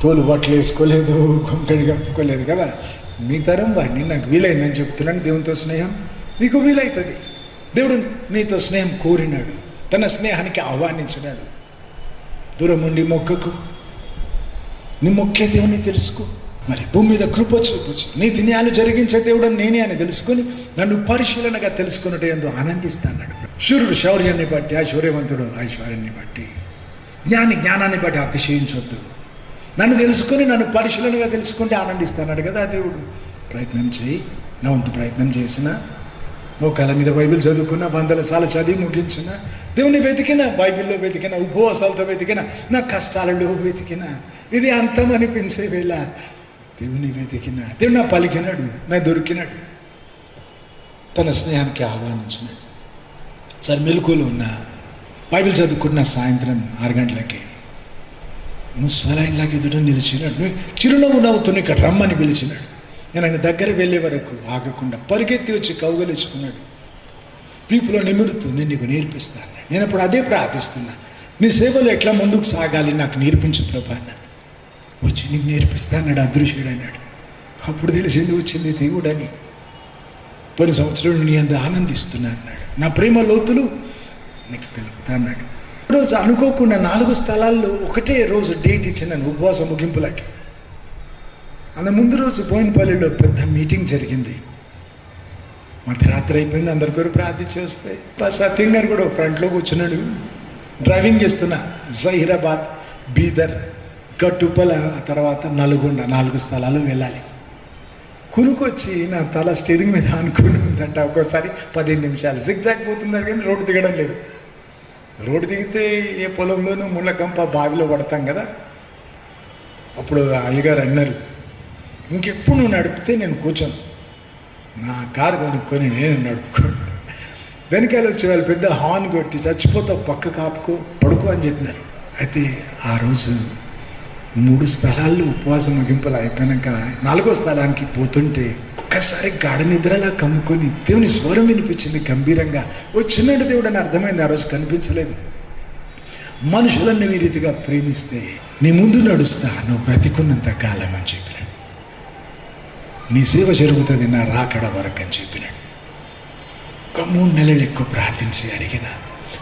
తోలు బట్టలు వేసుకోలేదు, కొంకడి కప్పుకోలేదు కదా. మీ తరం వాడిని, నాకు వీలైందని చెప్తున్నాను. దేవునితో స్నేహం నీకు వీలవుతుంది. దేవుడు నీతో స్నేహం కోరినాడు, తన స్నేహానికి ఆహ్వానించినాడు. దూరం ఉండి మొక్కకు, నీ మొక్కే దేవుని తెలుసుకో. మరి భూమి మీద కృప చూపుచ్చు నీతి న్యాయాలు జరిగించే దేవుడు నేనే అని తెలుసుకొని నన్ను పరిశీలనగా తెలుసుకున్నట్టు ఎంతో ఆనందిస్తాడు. శూరుడు శౌర్యాన్ని బట్టి, ఐశ్వర్యవంతుడు ఐశ్వర్యాన్ని బట్టి, జ్ఞానాన్ని బట్టి అతిశయించొద్దు. నన్ను తెలుసుకొని నన్ను పరిశీలనగా తెలుసుకుంటే ఆనందిస్తాడు కదా దేవుడు. ప్రయత్నం చేయి. నా వంతు ప్రయత్నం చేసిన, మోకాళ్ళ మీద బైబిల్ చదువుకున్న, 100 సార్లు చదివి ముగించిన, దేవుని వెతికిన, బైబిల్లో వెతికిన, ఉపవాసాలతో వెతికిన, నా కష్టాలలో వెతికిన, ఇది అంతం అనిపించే వేళ దేవుని వెతికిన, దేవుడు నా పలికినాడు, నా దొరికినాడు, తన స్నేహానికి ఆహ్వానించినాడు. సరే మెలకువలో ఉన్న బైబిల్ చదువుకున్న సాయంత్రం 6 గంటలకి ముసలాయనలాగా ఎదుట నిలిచినాడు. చిరునవ్వు నవ్వుతున్న ఇక్కడ రమ్మని పిలిచినాడు. నేను ఆయన దగ్గర వెళ్ళే వరకు ఆగకుండా పరిగెత్తి వచ్చి కౌగలించుకున్నాడు. వీపులో నిమురుతూ నేను నీకు నేర్పిస్తాను. నేను అప్పుడు అదే ప్రార్థిస్తున్నా, నీ సేవలు ఎట్లా ముందుకు సాగాలి నాకు నేర్పించు ప్రభా. వచ్చి నీకు నేర్పిస్తాన్నాడు, అదృశ్యుడు అన్నాడు. అప్పుడు తెలిసింది వచ్చింది దేవుడని. 10 సంవత్సరాలు నీ అంత ఆనందిస్తున్నా అన్నాడు. నా ప్రేమ లోతులు నీకు తెలుపుతా అన్నాడు. రోజు అనుకోకుండా 4 స్థలాల్లో ఒకటే రోజు డేట్ ఇచ్చినాను ఉపవాస ముగింపులకి. అంత ముందు రోజు బోయినపల్లిలో పెద్ద మీటింగ్ జరిగింది. మధ్యరాత్రి అయిపోయింది, అందరి కొరకు ప్రార్థించి వస్తాయి. సత్యం గారు కూడా ఫ్రంట్లో కూర్చున్నాడు. డ్రైవింగ్ చేస్తున్నా, జహీరాబాద్, బీదర్, గట్టుపల, తర్వాత నల్గొండ 4 స్థలాలు వెళ్ళాలి. కునుకొచ్చి నా తల స్టీరింగ్ మీద అనుకుని ఉందంట. ఒక్కోసారి 15 నిమిషాలు జిగ్జాగ్ పోతుందంట, కానీ రోడ్డు దిగడం లేదు. రోడ్డు దిగితే ఏ పొలంలోనూ ముళ్ళకంప బావిలో పడతాం కదా. అప్పుడు అయ్యగారు అన్నారు, ఇంకెప్పుడు నువ్వు నడిపితే నేను కూర్చోను, నా కారు కొనుక్కొని నేను నడుపుకోను. వెనకాల వచ్చే వాళ్ళు పెద్ద హార్న్ కొట్టి చచ్చిపోతావు, పక్క కాపుకో, పడుకో అని చెప్పినారు. అయితే ఆ రోజు 3 స్థలాల్లో ఉపవాసం ముగింపులు అయిపోయాక 4వ స్థలానికి పోతుంటే ఒక్కసారి గాఢ నిద్రలా కమ్ముకొని దేవుని స్వరం వినిపించింది గంభీరంగా. ఓ చిన్నటి దేవుడు అని అర్థమైంది. ఆ రోజు కనిపించలేదు. మనుషులన్నీ ఈ రీతిగా ప్రేమిస్తే నీ ముందు నడుస్తా, నువ్వు బ్రతికున్నంత కాలం అని చెప్పినాడు. నీ సేవ జరుగుతుంది నా రాకడ వరకు అని చెప్పినాడు. ఒక 3 నెలలు ఎక్కువ ప్రార్థించి అడిగిన,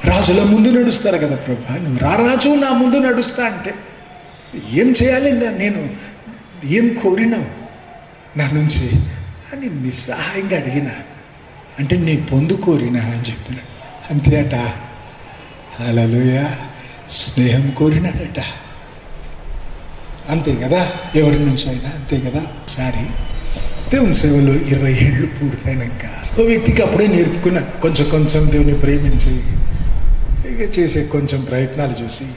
రాజుల ముందు నడుస్తారు కదా ప్రభా, నువ్వు రారాజు నా ముందు నడుస్తా అంటే ఏం చేయాలండి, నేను ఏం కోరినావు నా నుంచి అని నిస్సహాయంగా అడిగిన. అంటే నీ పొందు కోరినా అని చెప్పినాడు. అంతే అట. హల్లెలూయా. స్నేహం కోరినాడట. అంతే కదా, ఎవరి నుంచి అయినా అంతే కదా. ఒకసారి దేవుని సేవలో 20 ఏళ్ళు పూర్తయినాక ఓ వ్యక్తికి అప్పుడే నేర్పుకున్నాను, కొంచెం దేవుని ప్రేమించి ఇక చేసే కొంచెం ప్రయత్నాలు చూసి,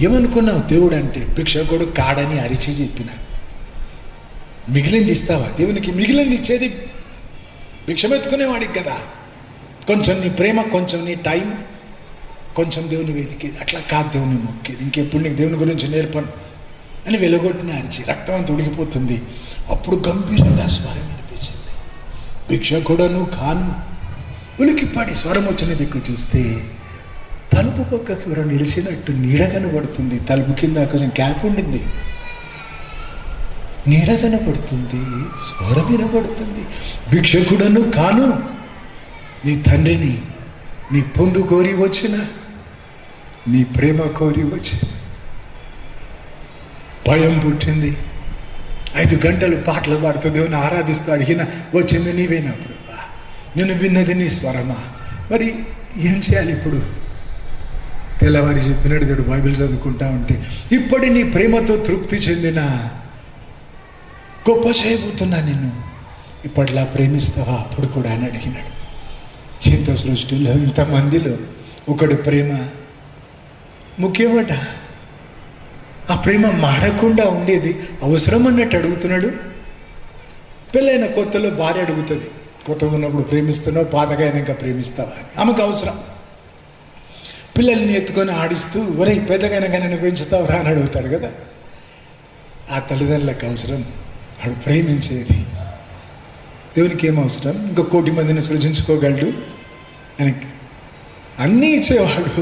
ఏమనుకున్నావు దేవుడు అంటే భిక్షకుడు కాడని అరిచి చెప్పిన. మిగిలింది ఇస్తావా దేవునికి? మిగిలింది ఇచ్చేది భిక్షమెత్తుకునేవాడికి కదా. కొంచెం నీ ప్రేమ, కొంచెం నీ టైం, కొంచెం దేవుని వెతికేది. అట్లా కాదు దేవుని మొక్కేది. ఇంకెప్పుడు నీకు దేవుని గురించి నేర్పను అని వెలగొట్టిన అరిచి రక్తం అంతా ఉడికిపోతుంది. అప్పుడు గంభీరంగా స్వరం వినిపించింది, భిక్షకుడను కాను. ఉలికిపాడి స్వరం వచ్చిన దిక్కు చూస్తే తలుపు పక్కకు ఎవరో నిలిచినట్టు నీడ కనబడుతుంది. తలుపు కింద కొంచెం గ్యాప్ ఉండింది. నీడ కనబడుతుంది, స్వరం వినబడుతుంది, భిక్షకుడను కాను, నీ తండ్రిని నీ పొందు కోరి వచ్చిన, నీ ప్రేమ కోరి వచ్చిన. భయం పుట్టింది. 5 గంటలు పాటలు పాడుతూ దేవుని ఆరాధిస్తూ అడిగిన, వచ్చింది నీవేనప్పుడు, నేను విన్నది నీ స్వరమా, మరి ఏం చేయాలి ఇప్పుడు? తెల్లవారి చెప్పినాడు దేవుడు. బైబిల్ చదువుకుంటా ఉంటే, ఇప్పటి నీ ప్రేమతో తృప్తి చెందిన గొప్ప చేయబోతున్నా నిన్ను, ఇప్పటిలా ప్రేమిస్తావా అప్పుడు కూడా అని అడిగినాడు. ఇంత సృష్టిలో ఇంతమందిలో ఒకడు ప్రేమ ముఖ్యమట. ఆ ప్రేమ మారకుండా ఉండేది అవసరం అన్నట్టు అడుగుతున్నాడు. పెళ్ళైన కొత్తలో భార్య అడుగుతుంది, కొత్తగా ఉన్నప్పుడు ప్రేమిస్తున్నావు, పాతగా అయినాక ప్రేమిస్తావా? ఆమెకు అవసరం. పిల్లల్ని ఎత్తుకొని ఆడిస్తూ ఒరే పెద్దగైనాక నన్ను పెంచుతావు రా అని అడుగుతాడు కదా. ఆ తల్లిదండ్రులకు అవసరం వాడు ప్రేమించేది. దేవునికి ఏం అవసరం? ఇంకో 1,000,000 మందిని సృజించుకోగలడు, ఆయనకి అన్నీ ఇచ్చేవాడు.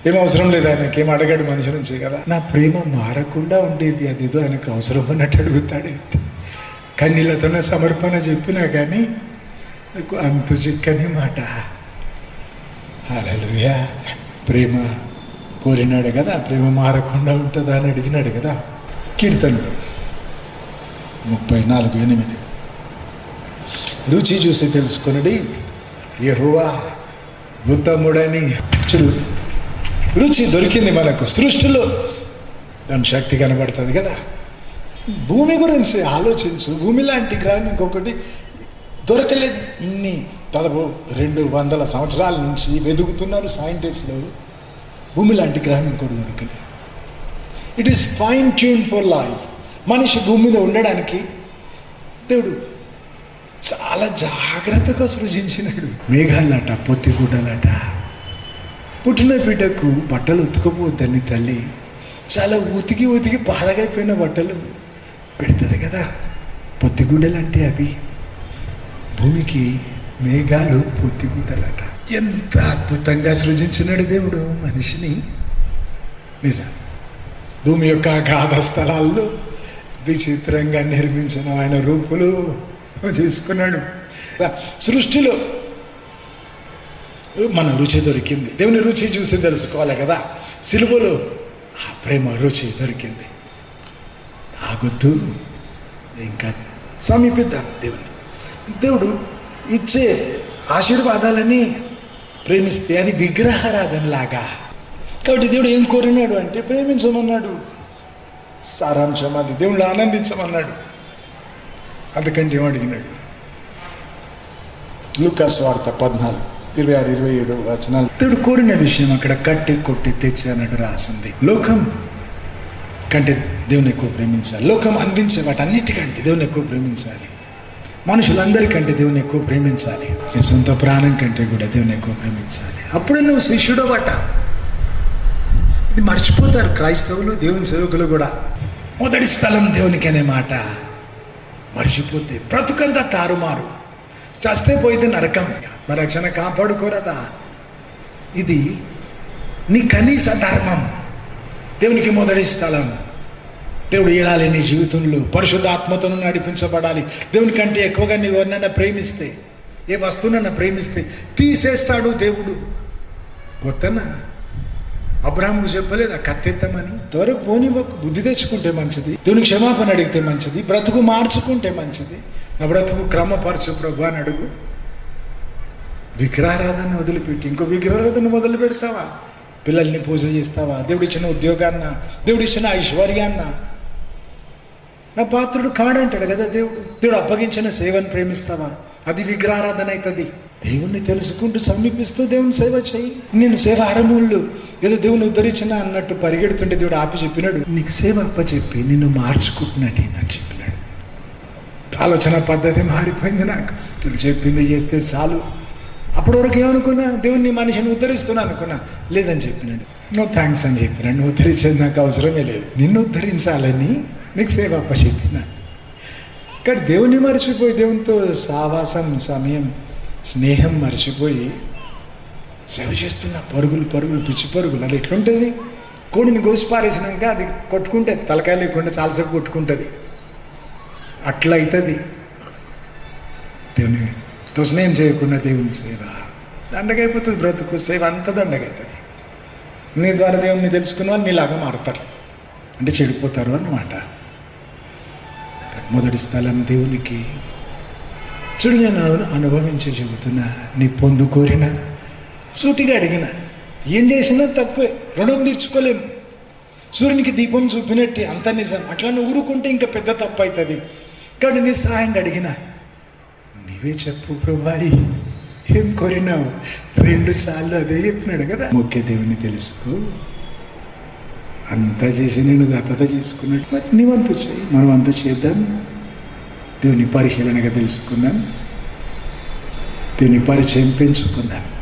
ఏం అవసరం లేదు, ఆయనకి ఏం అడగాడు మనిషి నుంచే కదా. నా ప్రేమ మారకుండా ఉండేది, అదేదో ఆయనకు అవసరం అన్నట్టు అడుగుతాడేంటి? కన్నీళ్లతోనే సమర్పణ చెప్పినా కానీ నాకు అంతు చిక్కని మాట. హల్లెలూయా. ప్రేమ కోరినాడు కదా, ప్రేమ మారకుండా ఉంటుందా అని అడిగినాడు కదా. కీర్తనలు 34:8 రుచి చూసి తెలుసుకున్నది యెహోవా ఉత్తముడని. చూడు, రుచి దొరికింది మనకు సృష్టిలో, దాని శక్తి కనబడుతుంది కదా. భూమి గురించి ఆలోచించు. భూమి లాంటి గ్రహం ఇంకొకటి దొరకలేదు. ఇన్ని దాదాపు 200 సంవత్సరాల నుంచి వెతుకుతున్నారు సైంటిస్టులు. భూమి లాంటి గ్రహం ఇంకోటి దొరకలేదు. It is fine tune for life. మనిషి భూమి మీద ఉండడానికి దేవుడు చాలా జాగ్రత్తగా సృజించినాడు. మేఘాలట, పొత్తిగుడ్డలట. పుట్టిన బిడ్డకు బట్టలు ఉతుకపోద్దని తల్లి చాలా ఉతికి ఉతికి బాధగైపోయిన బట్టలు పెడుతుంది కదా. పొత్తిగుడ్డలు అంటే అవి. భూమికి మేఘాలు పొత్తిగుడ్డలట. ఎంత అద్భుతంగా సృజించినాడు దేవుడు మనిషిని. నిజం, భూమి యొక్క అగాధ స్థలాల్లో విచిత్రంగా నిర్మించిన ఆయన రూపులు చేసుకున్నాడు. సృష్టిలో మన రుచి దొరికింది. దేవుని రుచి చూసి తెలుసుకోవాలి కదా. సిలువలో ఆ ప్రేమ రుచి దొరికింది. ఆగొద్దు, ఇంకా సమీపిద్దాం దేవుని. దేవుడు ఇచ్చే ఆశీర్వాదాలని ప్రేమిస్తే అది విగ్రహారాధనలాగా. కాబట్టి దేవుడు ఏం కోరినాడు అంటే ప్రేమించమన్నాడు. సారాంశం అది. దేవుళ్ళు ఆనందించమన్నాడు. అందుకంటే ఏమడిగినాడు? లూకా సువార్త 14:26-27 దేవుడు కోరిన విషయం అక్కడ కట్టి కొట్టి తెచ్చి అన్నట్టు రాసింది. లోకం కంటే దేవుని ఎక్కువ ప్రేమించాలి. లోకం అందించే వాటన్నిటికంటే దేవుని ఎక్కువ ప్రేమించాలి. మనుషులందరికంటే దేవుని ఎక్కువ ప్రేమించాలి. నీ సొంత ప్రాణం కంటే కూడా దేవుని ఎక్కువ ప్రేమించాలి. అప్పుడు నువ్వు శిష్యుడు అట. ఇది మర్చిపోతారు క్రైస్తవులు, దేవుని సేవకులు కూడా. మొదటి స్థలం దేవునికి అనే మాట మర్చిపోతే బ్రతుకంతా తారుమారు. చస్తే పోయితే నరకం. ఆత్మరక్షణ కాపాడుకోరదా? ఇది నీ కనీస ధర్మం. దేవునికి మొదటి స్థలం. దేవుడు ఏలాలి నీ జీవితంలో. పరిశుద్ధాత్మతో నడిపించబడాలి. దేవుని కంటే ఎక్కువగా నీవు ఎవరినైనా ప్రేమిస్తే, ఏ వస్తువునైనా ప్రేమిస్తే తీసేస్తాడు దేవుడు. కొత్తనా అబ్రాహాముకు చెప్పలేదు ఆ కత్తెత్తమని? త్వరకు పోనివ్వకు. బుద్ధి తెచ్చుకుంటే మంచిది. దేవుని క్షమాపణ అడిగితే మంచిది. బ్రతుకు మార్చుకుంటే మంచిది. నా బ్రతుకు క్రమపరచు ప్రభు అని అడుగు. విగ్రహారాధన వదిలిపెట్టి ఇంకో విగ్రహారాధన మొదలు పెడతావా? పిల్లల్ని పూజ చేస్తావా? దేవుడు ఇచ్చిన ఉద్యోగాన్న, దేవుడు ఇచ్చిన ఐశ్వర్యాన్న నా పాత్రుడు కాడంటాడు కదా దేవుడు. దేవుడు అప్పగించిన సేవను ప్రేమిస్తావా? అది విగ్రహారాధన అవుతుంది. దేవుణ్ణి తెలుసుకుంటూ సమీపిస్తూ దేవుని సేవ చేయి. నేను సేవ ఆరంభంలో ఏదో దేవుని ఉద్ధరించిన అన్నట్టు పరిగెడుతుంటే దేవుడు ఆపి చెప్పినాడు, నీకు సేవ అప్పచెప్పి నిన్ను మార్చుకుంటున్నట్టు నాకు చెప్పినాడు. ఆలోచన పద్ధతి మారిపోయింది నాకు. దేవుడు చెప్పింది చేస్తే చాలు. అప్పటి వరకు ఏమనుకున్నా? దేవుణ్ణి మనిషిని ఉద్ధరిస్తున్నా అనుకున్నా. లేదని చెప్పినాడు. నో థ్యాంక్స్ అని చెప్పినాడు. నువ్వు ఉద్ధరించేది నాకు అవసరమే లేదు. నిన్ను ఉద్ధరించాలని నీకు సేవ అప్పచెప్పిన. కానీ దేవుని మర్చిపోయి, దేవునితో సావాసం, సమయం, స్నేహం మర్చిపోయి సేవ చేస్తున్న పరుగులు పరుగులు, పిచ్చి పరుగులు. అది ఎట్లుంటుంది? కోడిని గోసి పారేసినాక అది కొట్టుకుంటే తలకాయ లేకుండా చాలాసేపు కొట్టుకుంటుంది. అట్లా అవుతుంది. దేవునితో స్నేహం చేయకుండా దేవుని సేవ దండగైపోతుంది. బ్రతుకు సేవ అంతా దండగవుతుంది. నీ ద్వారా దేవుణ్ణి తెలుసుకున్న వాళ్ళు నీలాగా మారుతారు, అంటే చెడిపోతారు అన్నమాట. మొదటి స్థలం దేవునికి. చూడు, నేను అనుభవించి చెబుతున్నా. నీ పొందు కోరిన, సూటిగా అడిగిన, ఏం చేసినా తక్కువే, రుణం తీర్చుకోలేము. సూర్యునికి దీపం చూపినట్టు అంత నిజం. అట్లా నువ్వు ఊరుకుంటే ఇంకా పెద్ద తప్పు అవుతుంది. కానీ నీ సహాయంగా అడిగిన, నీవే చెప్పు ప్రభాయి, ఏం కోరినావు? 2 సార్లు అదే చెప్పినాడు కదా. ముఖ్య దేవుని తెలుసుకో. అంతా చేసి నేను దత్తత చేసుకున్నట్టు మరి నీ వంతు చేయి, మనం వంతు చేద్దాం. దేవుని పరిశీలనగా తెలుసుకుందాం. దీని పరిచయం పెంచుకుందాం.